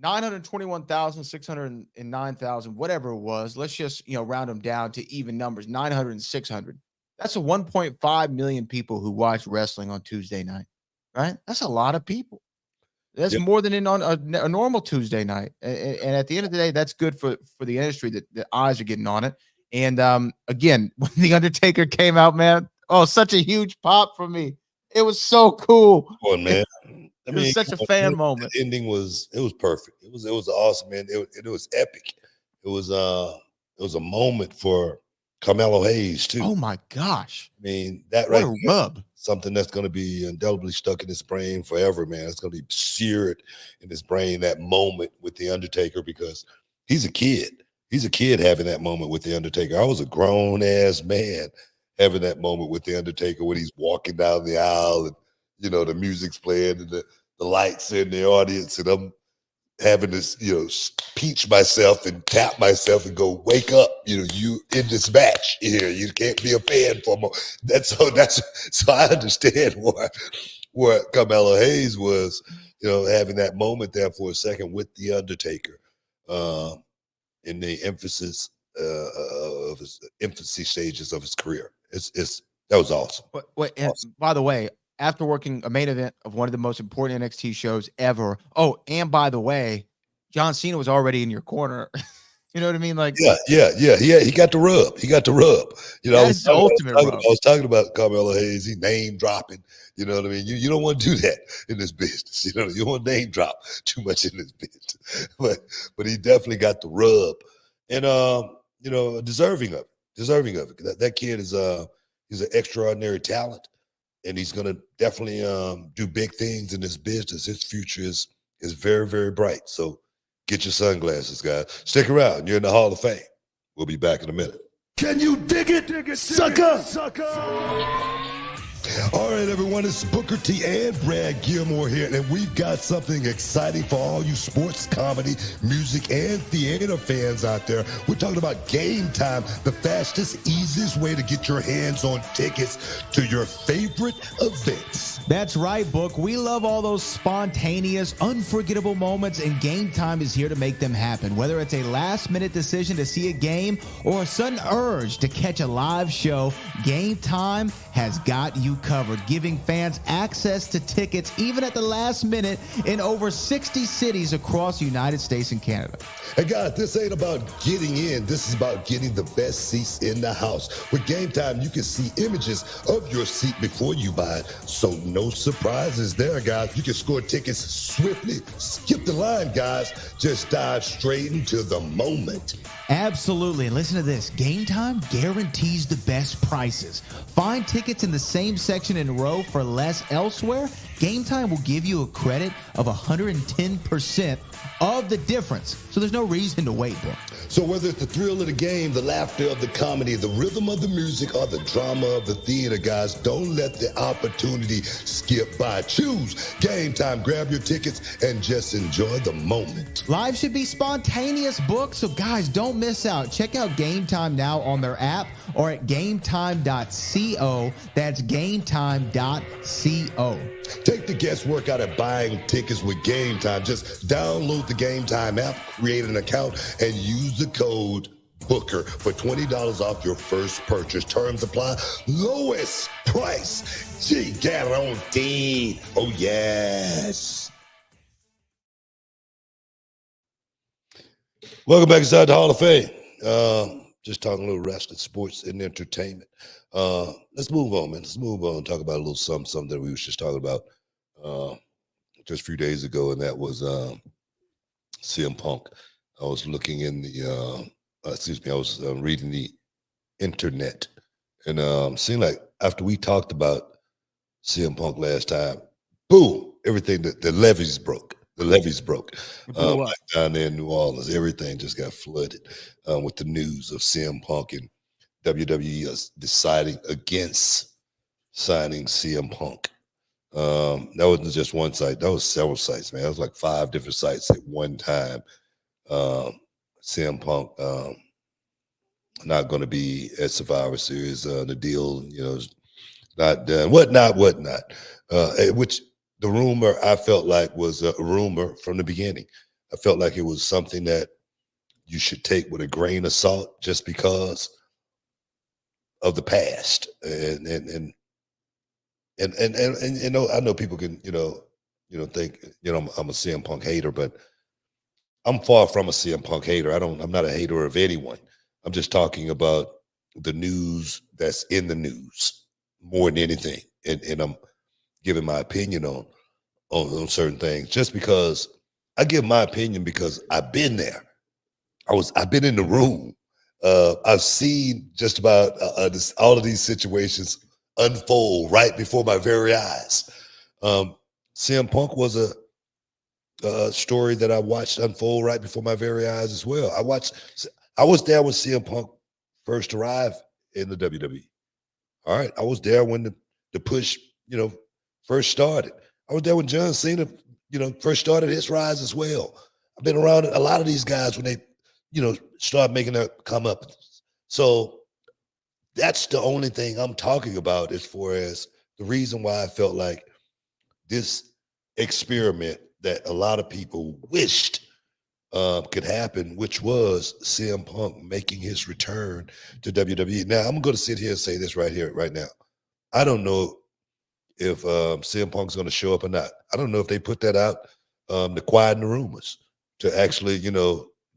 921,000, 609,000, whatever it was. Let's just round them down to even numbers. 900 and 600. That's a 1.5 million people who watch wrestling on Tuesday night, right? That's a lot of people. That's more than on a normal Tuesday night. And at the end of the day, that's good for the industry that the eyes are getting on it. And again, when The Undertaker came out, man, such a huge pop for me. It was so cool. Come on, man. It was such a fan moment. The ending was perfect. It was awesome, man. It was epic. It was a moment for Carmelo Hayes too. Oh my gosh! I mean, that what right a rub. Something that's going to be indelibly stuck in his brain forever, man. It's going to be seared in his brain, that moment with The Undertaker, because he's a kid. He's a kid having that moment with The Undertaker. I was a grown-ass man having that moment with The Undertaker when he's walking down the aisle and, the music's playing and the lights in the audience, and I'm having this, peach myself and tap myself and go, wake up, you in this match here. You can't be a fan for more. So I understand where Carmelo Hayes was, having that moment there for a second with The Undertaker in the emphasis of his infancy stages of his career. That was awesome. Awesome. By the way, after working a main event of one of the most important NXT shows ever. Oh, and by the way, John Cena was already in your corner. You know what I mean? Like, yeah. He got the rub. I was talking about Carmelo Hayes. He name dropping. You know what I mean? You don't want to do that in this business. You don't want to name drop too much in this business. But he definitely got the rub, and deserving of it. That kid is he's an extraordinary talent. And he's going to definitely do big things in this business. His future is very, very bright. So get your sunglasses, guys. Stick around. You're in the Hall of Fame. We'll be back in a minute. Can you dig it, sucker? All right, everyone, it's Booker T and Brad Gilmore here, and we've got something exciting for all you sports, comedy, music, and theater fans out there. We're talking about Game Time, the fastest, easiest way to get your hands on tickets to your favorite events. That's right, Book. We love all those spontaneous, unforgettable moments, and Game Time is here to make them happen. Whether it's a last-minute decision to see a game or a sudden urge to catch a live show, Game Time has got you covered, giving fans access to tickets even at the last minute in over 60 cities across the United States and Canada. And guys, this ain't about getting in. This is about getting the best seats in the house. With Game Time, you can see images of your seat before you buy it. So no surprises there, guys. You can score tickets swiftly. Skip the line, guys. Just dive straight into the moment. Absolutely. And listen to this. Game Time guarantees the best prices. Find tickets in the same section in row for less elsewhere. Game Time will give you a credit of 110% of the difference. So there's no reason to wait, bro. So whether it's the thrill of the game, the laughter of the comedy, the rhythm of the music, or the drama of the theater, guys, don't let the opportunity skip by. Choose Game Time. Grab your tickets and just enjoy the moment. Live should be spontaneous, Book. So guys, don't miss out. Check out Game Time now on their app or at gametime.co. That's gametime.co. Take the guesswork out of buying tickets with Game Time. Just download the Game Time app, create an account, and use the code BOOKER for $20 off your first purchase. Terms apply. Lowest price guaranteed. Oh, yes. Welcome back inside the Hall of Fame. Just talking a little wrestling, sports, and entertainment. Let's move on, man. Let's move on and talk about a little something that we was just talking about just a few days ago, and that was CM Punk. I was looking in the, I was reading the internet, and seemed like after we talked about CM Punk last time, boom, everything, the levees broke. The levees broke. Like down there in New Orleans, everything just got flooded with the news of CM Punk and WWE deciding against signing CM Punk. That wasn't just one site. That was several sites, man. It was like 5 different sites at one time. CM Punk not going to be at Survivor Series. The deal, is not done. Whatnot. Which the rumor I felt like was a rumor from the beginning. I felt like it was something that you should take with a grain of salt just because of the past. And I know people can, think, I'm a CM Punk hater, but I'm far from a CM Punk hater. I'm not a hater of anyone. I'm just talking about the news that's in the news more than anything. And I'm giving my opinion on certain things just because I give my opinion because I've been there. I've been in the room. I've seen just about all of these situations unfold right before my very eyes. CM Punk was a story that I watched unfold right before my very eyes as well. I was there when CM Punk first arrived in the WWE. All right. I was there when the push, first started. I was there when John Cena, first started his rise as well. I've been around a lot of these guys when they, start making their come up. So that's the only thing I'm talking about as far as the reason why I felt like this experiment that a lot of people wished could happen, which was CM Punk making his return to WWE. Now, I'm going to sit here and say this right now. I don't know if CM Punk's going to show up or not. I don't know if they put that out to quieten the rumors, to actually,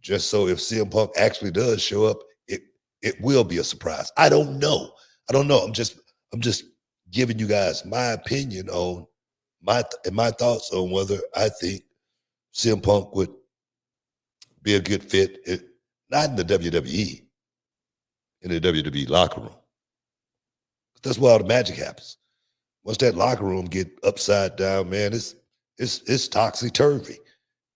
just so if CM Punk actually does show up, it will be a surprise. I don't know. I'm just giving you guys my opinion on my thoughts on whether I think CM Punk would be a good fit, not in the WWE, in the WWE locker room. That's where all the magic happens. Once that locker room get upside down, man, it's topsy-turvy.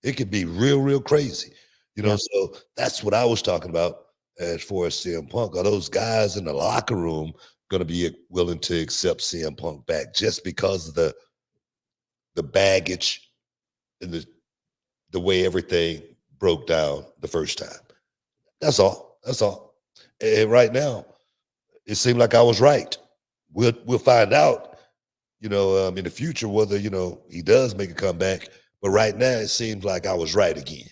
It could be real crazy. So that's what I was talking about as far as CM Punk. Are those guys in the locker room going to be willing to accept CM Punk back just because of the baggage and the way everything broke down the first time. That's all. That's all. And right now, it seemed like I was right. We'll find out, in the future whether he does make a comeback. But right now, it seems like I was right again.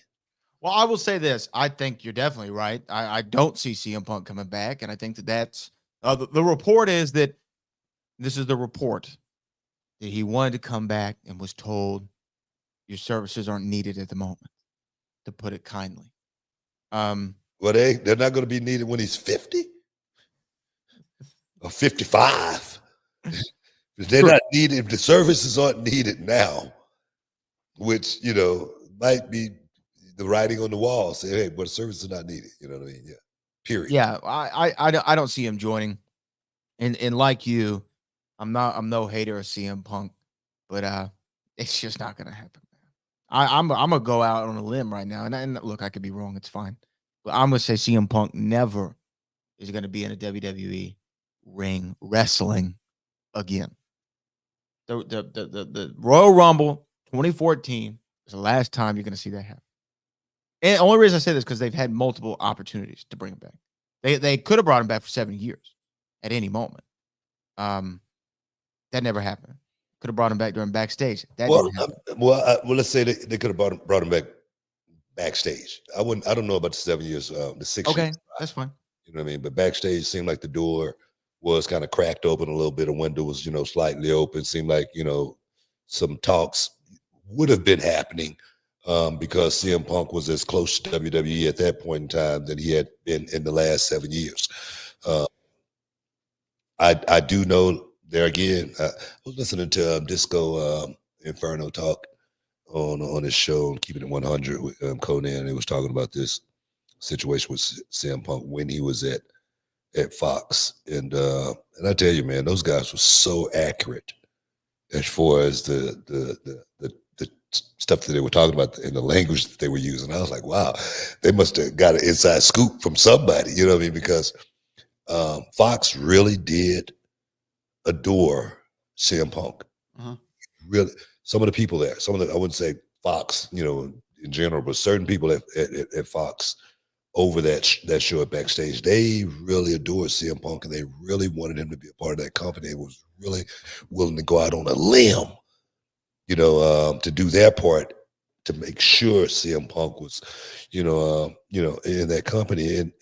Well, I will say this. I think you're definitely right. I don't see CM Punk coming back, and I think that's the report is that this is the report that he wanted to come back and was told your services aren't needed at the moment, to put it kindly. Well, they're not going to be needed when he's 50 or 55. They're not needed. The services aren't needed now, which, might be the writing on the wall. Say, hey, but the service is not needed. You know what I mean? Yeah. Period. Yeah, I don't see him joining. And like you, I'm no hater of CM Punk, but it's just not gonna happen. I'm gonna go out on a limb right now, and look, I could be wrong. It's fine, but I'm gonna say CM Punk never is gonna be in a WWE ring wrestling again. The Royal Rumble 2014 is the last time you're gonna see that happen. And the only reason I say this is because they've had multiple opportunities to bring him back. They could have brought him back for 7 years at any moment. That never happened. Could have brought him back during backstage. That didn't happen. Well, let's say they could have brought him back backstage. I don't know about the 7 years, the 6 years. Okay, that's fine. You know what I mean? But backstage seemed like the door was kind of cracked open a little bit. A window was, slightly open. Seemed like, some talks would have been happening because CM Punk was as close to WWE at that point in time than he had been in the last 7 years. I do know there again, I was listening to Disco Inferno talk on his show, Keeping It 100 with Cody, and he was talking about this situation with CM Punk when he was at Fox. And I tell you, man, those guys were so accurate as far as the stuff that they were talking about and the language that they were using. I was like, wow, they must have got an inside scoop from somebody, you know what I mean? Because Fox really did adore CM Punk. Really, some of the people there, I wouldn't say Fox, in general, but certain people at Fox over that show at backstage, they really adored CM Punk and they really wanted him to be a part of that company. They was really willing to go out on a limb, to do their part to make sure CM Punk was, in that company. And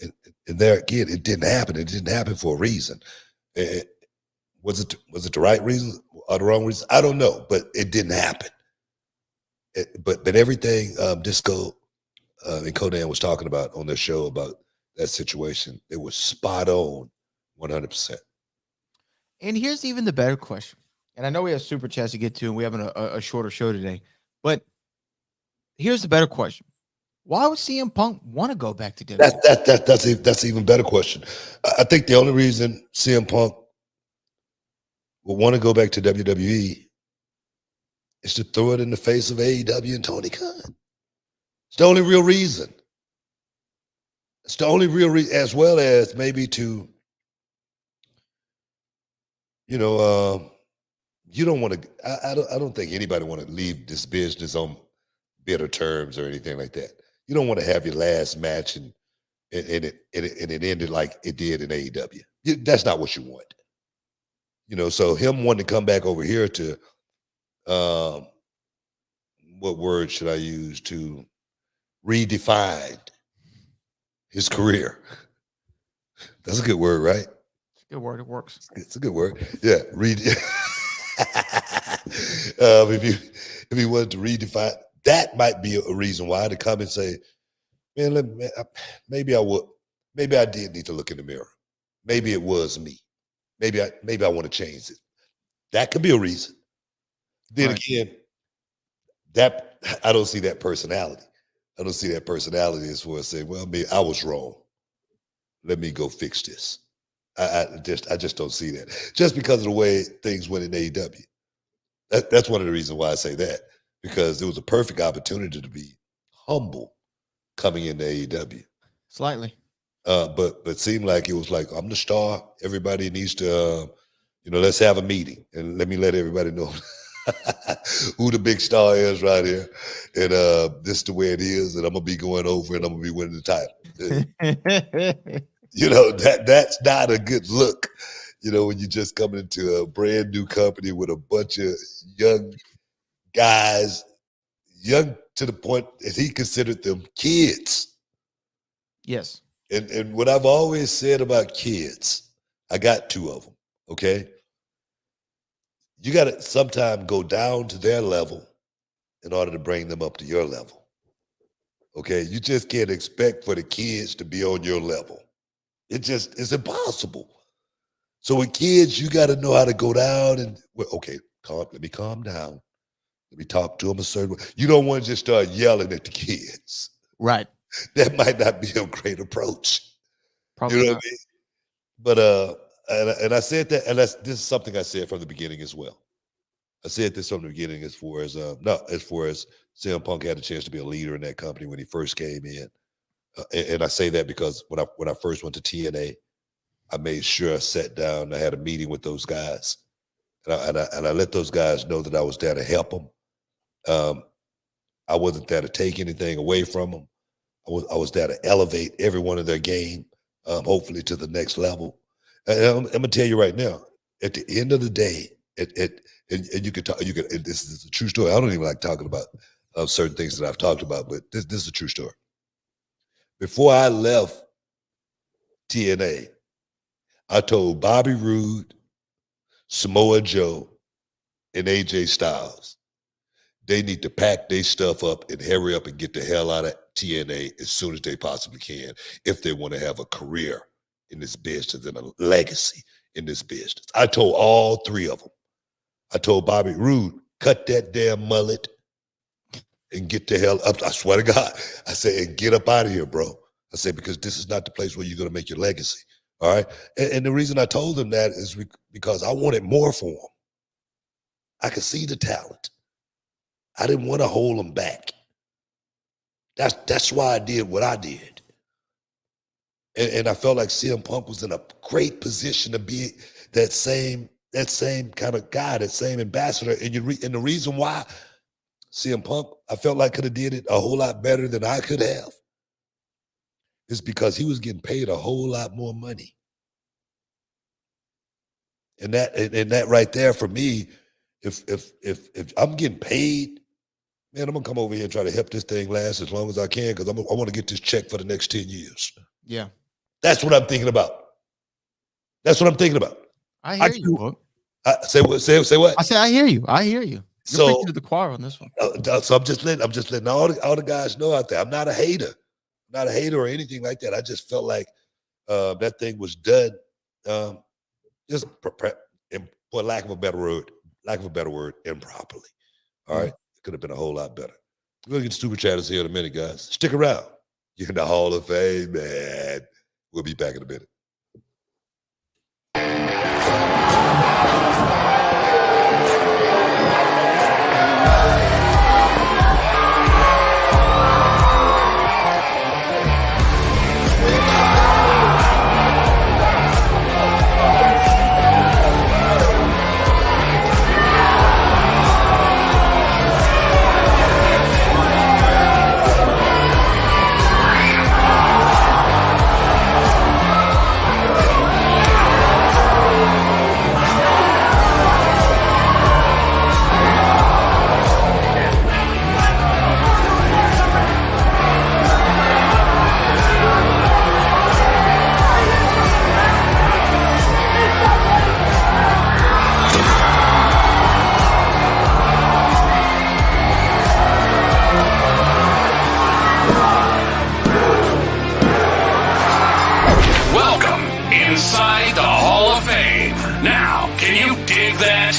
there again, it didn't happen. It didn't happen for a reason. Was it the right reason or the wrong reason? I don't know, but it didn't happen. But everything Disco and Conan was talking about on their show about that situation, it was spot on, 100%. And here's even the better question. And I know we have super chats to get to, and we have a shorter show today. But here's the better question: why would CM Punk want to go back to WWE? That's an even better question. I think the only reason CM Punk would want to go back to WWE is to throw it in the face of AEW and Tony Khan. It's the only real reason. It's the only real reason, as well as maybe to, you don't want to. I don't think anybody want to leave this business on bitter terms or anything like that. You don't want to have your last match and it ended like it did in AEW. That's not what you want. So him wanting to come back over here to, what word should I use, to redefine his career. That's a good word, right? It's a good word. It works. It's a good word. Yeah. If he wanted to redefine, that might be a reason why, to come and say, man, maybe I did need to look in the mirror. Maybe it was me. Maybe I want to change it. That could be a reason. Then again, that I don't see that personality. I don't see that personality as far as saying, well, I was wrong. Let me go fix this. I just don't see that. Just because of the way things went in AEW. That's one of the reasons why I say that. Because there was a perfect opportunity to be humble coming into AEW. Slightly. But it seemed like it was like, I'm the star. Everybody needs to, let's have a meeting and let me let everybody know who the big star is right here. And this is the way it is. And I'm going to be going over and I'm going to be winning the title. That's not a good look. When you're just coming into a brand new company with a bunch of young guys, young to the point that he considered them kids. Yes. And what I've always said about kids, I got 2 of them, okay? You got to sometimes go down to their level in order to bring them up to your level, okay? You just can't expect for the kids to be on your level. It's impossible. So with kids, you got to know how to go down and, okay, let me calm down. Let me talk to them a certain way. You don't want to just start yelling at the kids. Right. That might not be a great approach. Probably You know not. what I mean? But and I said that, and this is something I said from the beginning as well. I said this from the beginning as far as CM Punk had a chance to be a leader in that company when he first came in. And I say that because when I first went to TNA, I made sure I sat down and I had a meeting with those guys. And I let those guys know that I was there to help them. I wasn't there to take anything away from them. I was there to elevate everyone in their game, hopefully to the next level. And I'm gonna tell you right now, at the end of the day, and you can talk. This is a true story. I don't even like talking about certain things that I've talked about, but this is a true story. Before I left TNA, I told Bobby Roode, Samoa Joe, and AJ Styles they need to pack their stuff up and hurry up and get the hell out of TNA as soon as they possibly can if they want to have a career in this business and a legacy in this business. I told all 3 of them. I told Bobby Roode, cut that damn mullet and get the hell up. I swear to God. I said, and get up out of here, bro. I said, because this is not the place where you're going to make your legacy. All right. And the reason I told them that is because I wanted more for them. I could see the talent. I didn't want to hold them back. That's why I did what I did. And I felt like CM Punk was in a great position to be that same kind of guy, that same ambassador. And the reason why CM Punk, I felt like could have did it a whole lot better than I could have is because he was getting paid a whole lot more money. And that right there for me, if I'm getting paid, man, I'm gonna come over here and try to help this thing last as long as I can because I want to get this check for the next 10 years. Yeah. That's what I'm thinking about. That's what I'm thinking about. I hear you, Book. Say what? I said I hear you. I hear you. You're preaching to the choir on this one. So I'm just letting all the guys know out there. I'm not a hater. I'm not a hater or anything like that. I just felt like that thing was done just for lack of a better word, improperly. All right. It could have been a whole lot better. We're gonna get super chatters here in a minute, guys. Stick around. You're in the Hall of Fame, man. We'll be back in a minute. Inside the Hall of Fame. Now, can you dig that?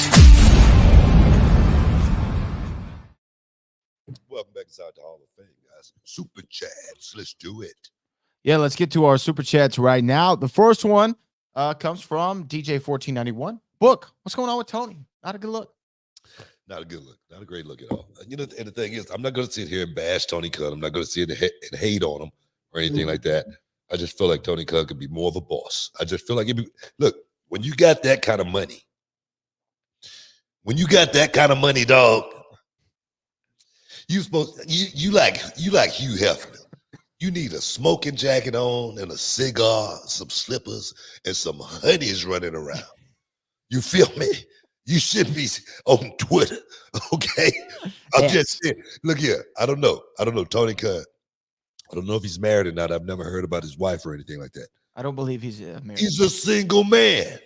Welcome back inside the Hall of Fame, guys. Super chats. Let's do it. Yeah, let's get to our super chats right now. The first one comes from DJ1491. Book, what's going on with Tony? Not a good look. Not a good look. Not a great look at all. And and the thing is, I'm not going to sit here and bash Tony Khan. I'm not going to sit and hate on him or anything like that. I just feel like Tony Khan could be more of a boss. I just feel like look, when you got that kind of money, dog, you like Hugh Hefner. You need a smoking jacket on and a cigar, some slippers, and some honeys running around. You feel me? You should be on Twitter, okay? I'm just saying. Look here, I don't know. Tony Khan. I don't know if he's married or not. I've never heard about his wife or anything like that. I don't believe he's married. He's a single man.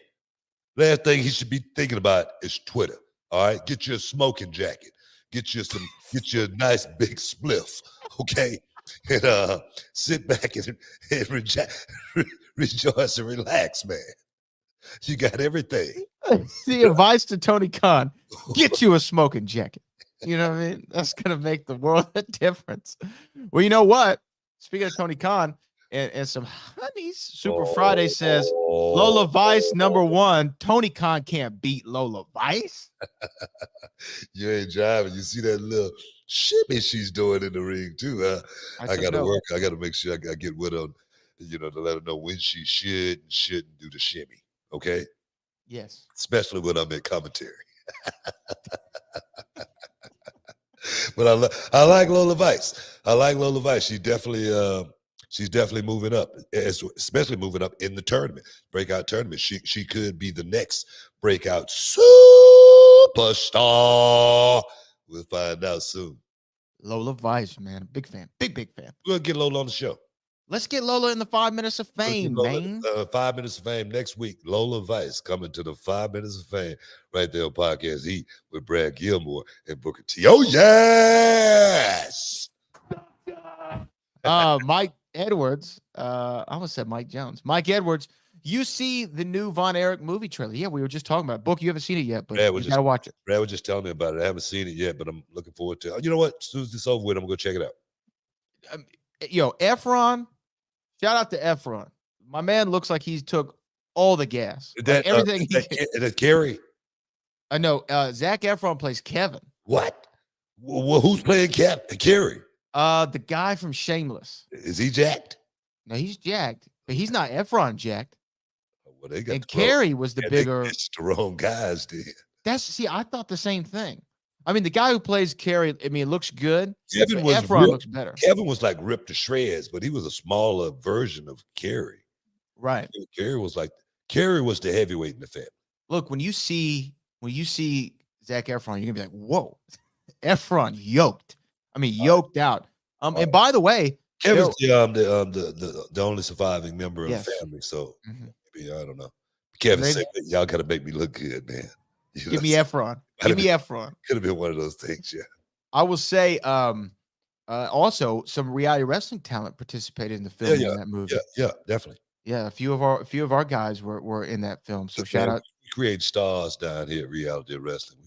Last thing he should be thinking about is Twitter. All right, get your smoking jacket. Get you a nice big spliff, okay? And sit back and rejoice and relax, man. You got everything. The advice to Tony Khan: get you a smoking jacket. You know what I mean? That's gonna make the world a difference. Well, you know what? Speaking of Tony Khan and some honeys, Super Friday says Lola Vice #1. Tony Khan can't beat Lola Vice. You ain't driving. You see that little shimmy she's doing in the ring too, huh? I gotta work. I gotta make sure I get with her, to let her know when she should and shouldn't do the shimmy. Okay. Yes. Especially when I'm in commentary. But I like Lola Vice. She's definitely moving up, especially moving up in the tournament, breakout tournament. She could be the next breakout superstar. We'll find out soon. Lola Vice, man, big fan, big fan. We're gonna get Lola on the show. Let's get Lola in the 5 minutes of fame, man. 5 minutes of fame next week. Lola Vice coming to the 5 minutes of fame right there on Podcast Heat with Brad Gilmore and Booker T. Oh, yes. Mike Edwards. I almost said Mike Jones. Mike Edwards. You see the new Von Erich movie trailer? Yeah, we were just talking about it. Book. You haven't seen it yet, but you gotta watch it. Brad was just telling me about it. I haven't seen it yet, but I'm looking forward to it. You know what? As soon as this over with, I'm gonna go check it out. Efron. Shout out to Efron. My man looks like he took all the gas. Everything. That Carrie. I know. Zac Efron plays Kevin. What? Well, who's playing Carrie? The guy from Shameless. Is he jacked? No, he's jacked, but he's not Efron jacked. Well, they got Carrie was the bigger. It's the wrong guys, dude. I thought the same thing. I mean, the guy who plays Carrie, it looks good. Efron looks better. Kevin was like ripped to shreds, but he was a smaller version of Carrie. Right. Carrie was the heavyweight in the family. Look, when you see Zac Efron, you're gonna be like, whoa, Efron yoked. I mean, yoked out. And by the way, Kevin's the only surviving member of the family. So maybe, I don't know. Kevin said, y'all gotta make me look good, man. Give me Efron. Give me Efron. Could have been one of those things, yeah. I will say, also some reality wrestling talent participated in the film in that movie. Yeah, definitely. Yeah, a few of our guys were in that film. So shout out. We create stars down here at Reality Wrestling.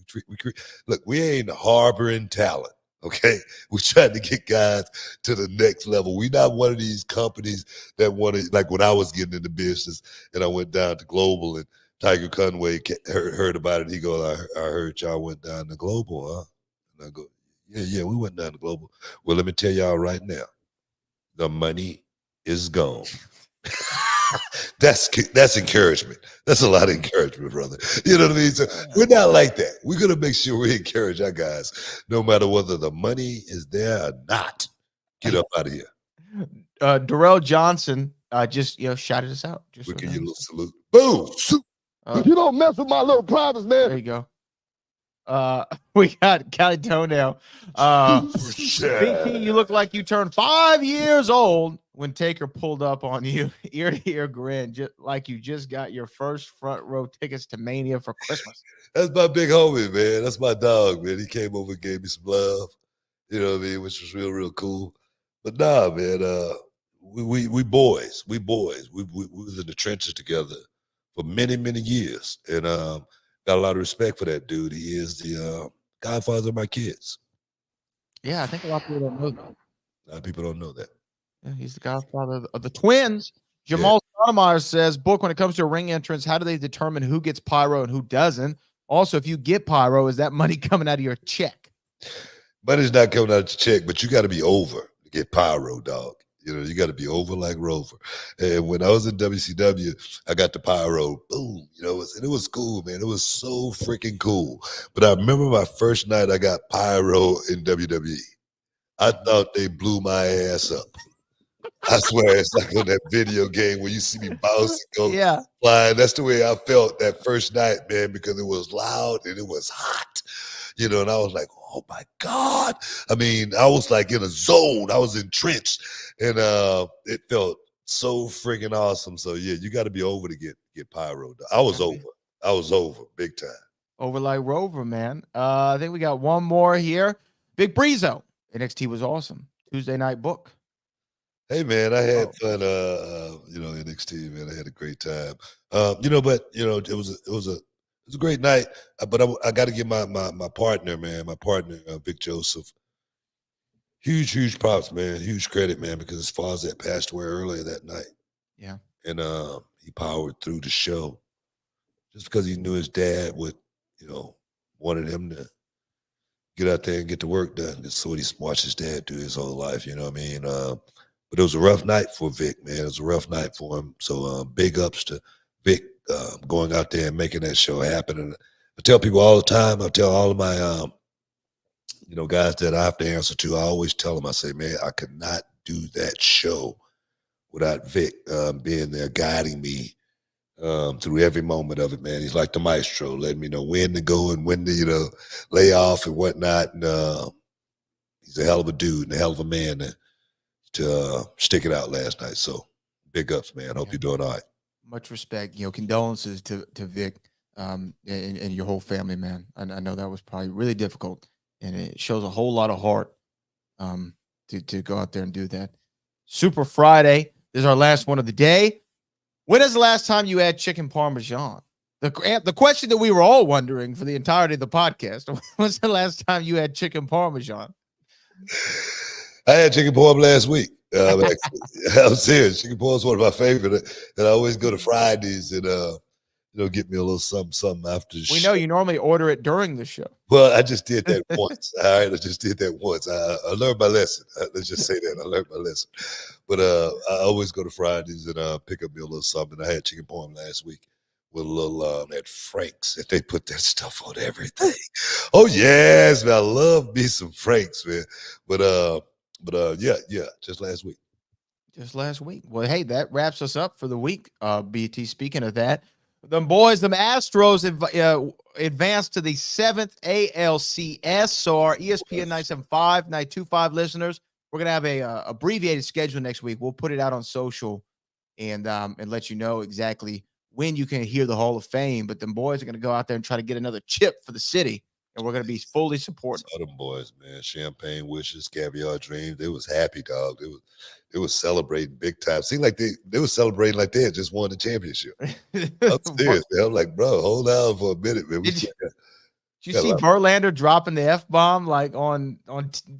Look, we ain't harboring talent. Okay, we're trying to get guys to the next level. We're not one of these companies that want to, like when I was getting into business and I went down to Global and Tiger Conway heard about it. He goes, I heard y'all went down to Global, huh? And I go, yeah, we went down to Global. Well, let me tell y'all right now, the money is gone. That's encouragement. That's a lot of encouragement, brother. You know what I mean? So we're not like that. We're gonna make sure we encourage our guys, no matter whether the money is there or not. Get up out of here. Darrell Johnson just shouted us out. We'll give you a little salute. Boom. You don't mess with my little privates, man. There you go. We got Cali Toenail. BT, you look like you turned 5 years old when Taker pulled up on you, ear to ear grin, just like you just got your first front row tickets to Mania for Christmas. That's my big homie, man. That's my dog, man. He came over and gave me some love, you know what I mean, which was real cool. But nah, man, we boys. We was in the trenches together for many years, and got a lot of respect for that dude. He is the godfather of my kids. Yeah, I think a lot of people don't know that. A lot of people don't know that. Yeah, he's the godfather of the twins. Jamal Sotomayor says, Book, when it comes to a ring entrance, how do they determine who gets pyro and who doesn't? Also, if you get pyro, is that money coming out of your check? Money's not coming out of your check, but you got to be over to get pyro, dog. You know, you got to be over like Rover. And when I was in WCW, I got the pyro. Boom. You know, and it was cool, man. It was so freaking cool. But I remember my first night I got pyro in WWE. I thought they blew my ass up. I swear, it's like on that video game where you see me bounce and go flying. That's the way I felt that first night, man, because it was loud and it was hot, you know, and I was like, oh my God. I mean, I was like in a zone. I was entrenched, and it felt so freaking awesome. So yeah, you got to be over to get pyro. I was over. I was over big time. Over like Rover, man. I think we got one more here. Big Breezo. NXT was awesome. Tuesday night book. Hey man, I had fun. You know, NXT, man. I had a great time. You know, but you know, it was a great night. But I got to give my partner, man, Vic Joseph, huge props, man, huge credit, man, because his father had passed away earlier that night. Yeah, and he powered through the show just because he knew his dad would, you know, wanted him to get out there and get the work done. That's what he watched his dad do his whole life. You know what I mean? But it was a rough night for Vic, man. It was a rough night for him. So big ups to Vic going out there and making that show happen. And I tell people all the time, I tell all of my, you know, guys that I have to answer to, I always tell them, I say, man, I could not do that show without Vic being there guiding me through every moment of it, man. He's like the maestro, letting me know when to go and when to, you know, lay off and whatnot. And he's a hell of a dude and a hell of a man to stick it out last night. So big ups, man. Hope you're doing all right. Much respect. You know, condolences to Vic and your whole family, man. I know that was probably really difficult, and it shows a whole lot of heart to go out there and do that. Super Friday. This is our last one of the day. When is the last time you had chicken parmesan? The question that we were all wondering for the entirety of the podcast. When's the last time you had chicken parmesan? I had chicken parm last week. I'm serious. Chicken parm is one of my favorite. And I always go to Fridays and you know, get me a little something after the show. We know you normally order it during the show. Well, I just did that once. All right, I just did that once. I learned my lesson. Let's just say that. I learned my lesson. But I always go to Fridays and pick up me a little something. I had chicken parm last week with a little at Frank's. If they put that stuff on everything. Oh yes, man. I love me some Frank's, man. But yeah, just last week. Just last week. Well, hey, that wraps us up for the week. BT, speaking of that, them Astros advanced to the 7th ALCS. So our ESPN 975, 925 listeners, we're gonna have a abbreviated schedule next week. We'll put it out on social and let you know exactly when you can hear the Hall of Fame. But them boys are gonna go out there and try to get another chip for the city, and we're gonna be fully supporting. Saw them boys, man. Champagne wishes, caviar dreams. They was happy, dog. They was celebrating big time. Seemed like they was celebrating like they had just won the championship. I'm serious, man. I'm like, bro, hold on for a minute, man. Did you see Verlander dropping the F-bomb like on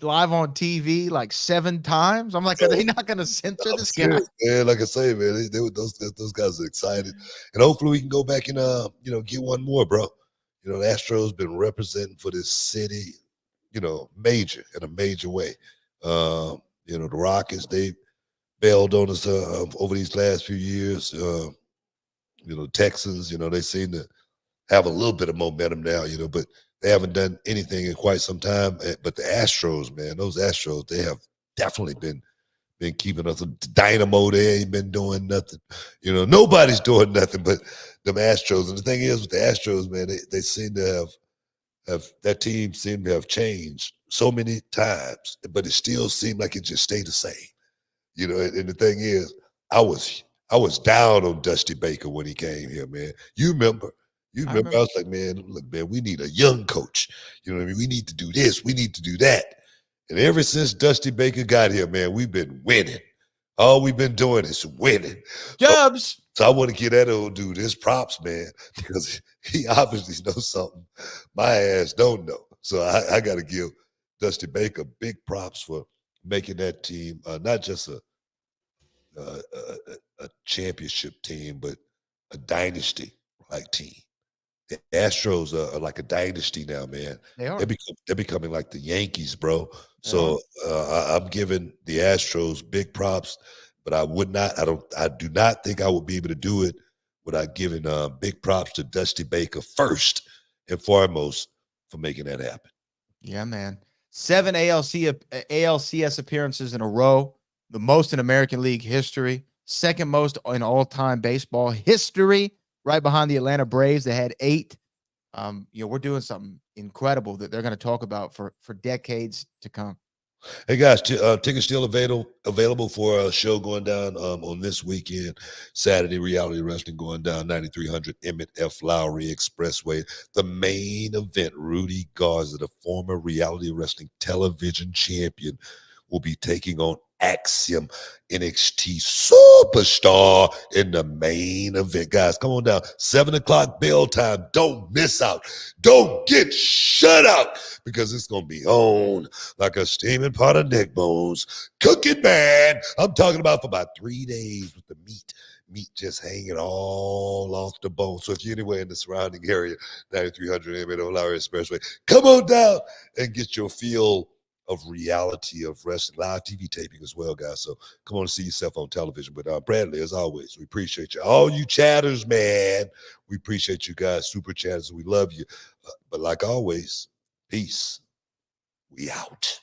live on TV like 7 times? I'm like, are they not going to censor this guy? Man, like I say, man, they were those guys are excited, and hopefully we can go back and you know, get one more, bro. You know, the Astros been representing for this city, you know, in a major way. You know, the Rockets, they bailed on us over these last few years. You know, Texans, you know, they seem to have a little bit of momentum now, you know, but they haven't done anything in quite some time. But the Astros, man, those Astros, they have definitely been keeping us. Dynamo, they ain't been doing nothing. You know, nobody's doing nothing but them Astros. And the thing is with the Astros, man, they seem to have that team seemed to have changed so many times, but it still seemed like it just stayed the same. You know, and the thing is, I was down on Dusty Baker when he came here, man. You remember? I was like, man, look, man, we need a young coach. You know what I mean? We need to do this. We need to do that. And ever since Dusty Baker got here, man, we've been winning. All we've been doing is winning. Jobs. So I want to give that old dude his props, man, because he obviously knows something my ass don't know. So I got to give Dusty Baker big props for making that team not just a championship team, but a dynasty-like team. The Astros are like a dynasty now, man. They are. They're becoming like the Yankees, bro. So I'm giving the Astros big props, but I do not think I would be able to do it without giving big props to Dusty Baker first and foremost for making that happen. Yeah, man. 7 ALCS appearances in a row, the most in American League history, second most in all-time baseball history, right behind the Atlanta Braves that had 8. We're doing something incredible that they're going to talk about for decades to come. Hey guys, tickets still available for a show going down on this weekend, Saturday Reality Wrestling going down 9300 Emmett F. Lowry Expressway. The main event, Rudy Garza, the former Reality Wrestling television champion, will be taking on Axiom, NXT superstar in the main event. Guys, come on down. 7 o'clock bell time. Don't miss out. Don't get shut out because it's going to be on like a steaming pot of neck bones. Cooking, man. I'm talking about for about 3 days with the meat just hanging all off the bone. So if you're anywhere in the surrounding area, 9300 Emmett Lowry Expressway, come on down and get your feel of reality of wrestling, live TV taping as well, guys. So come on and see yourself on television. But Bradley, as always, we appreciate you. All you chatters, man. We appreciate you guys, super chatters. We love you. But like always, peace. We out.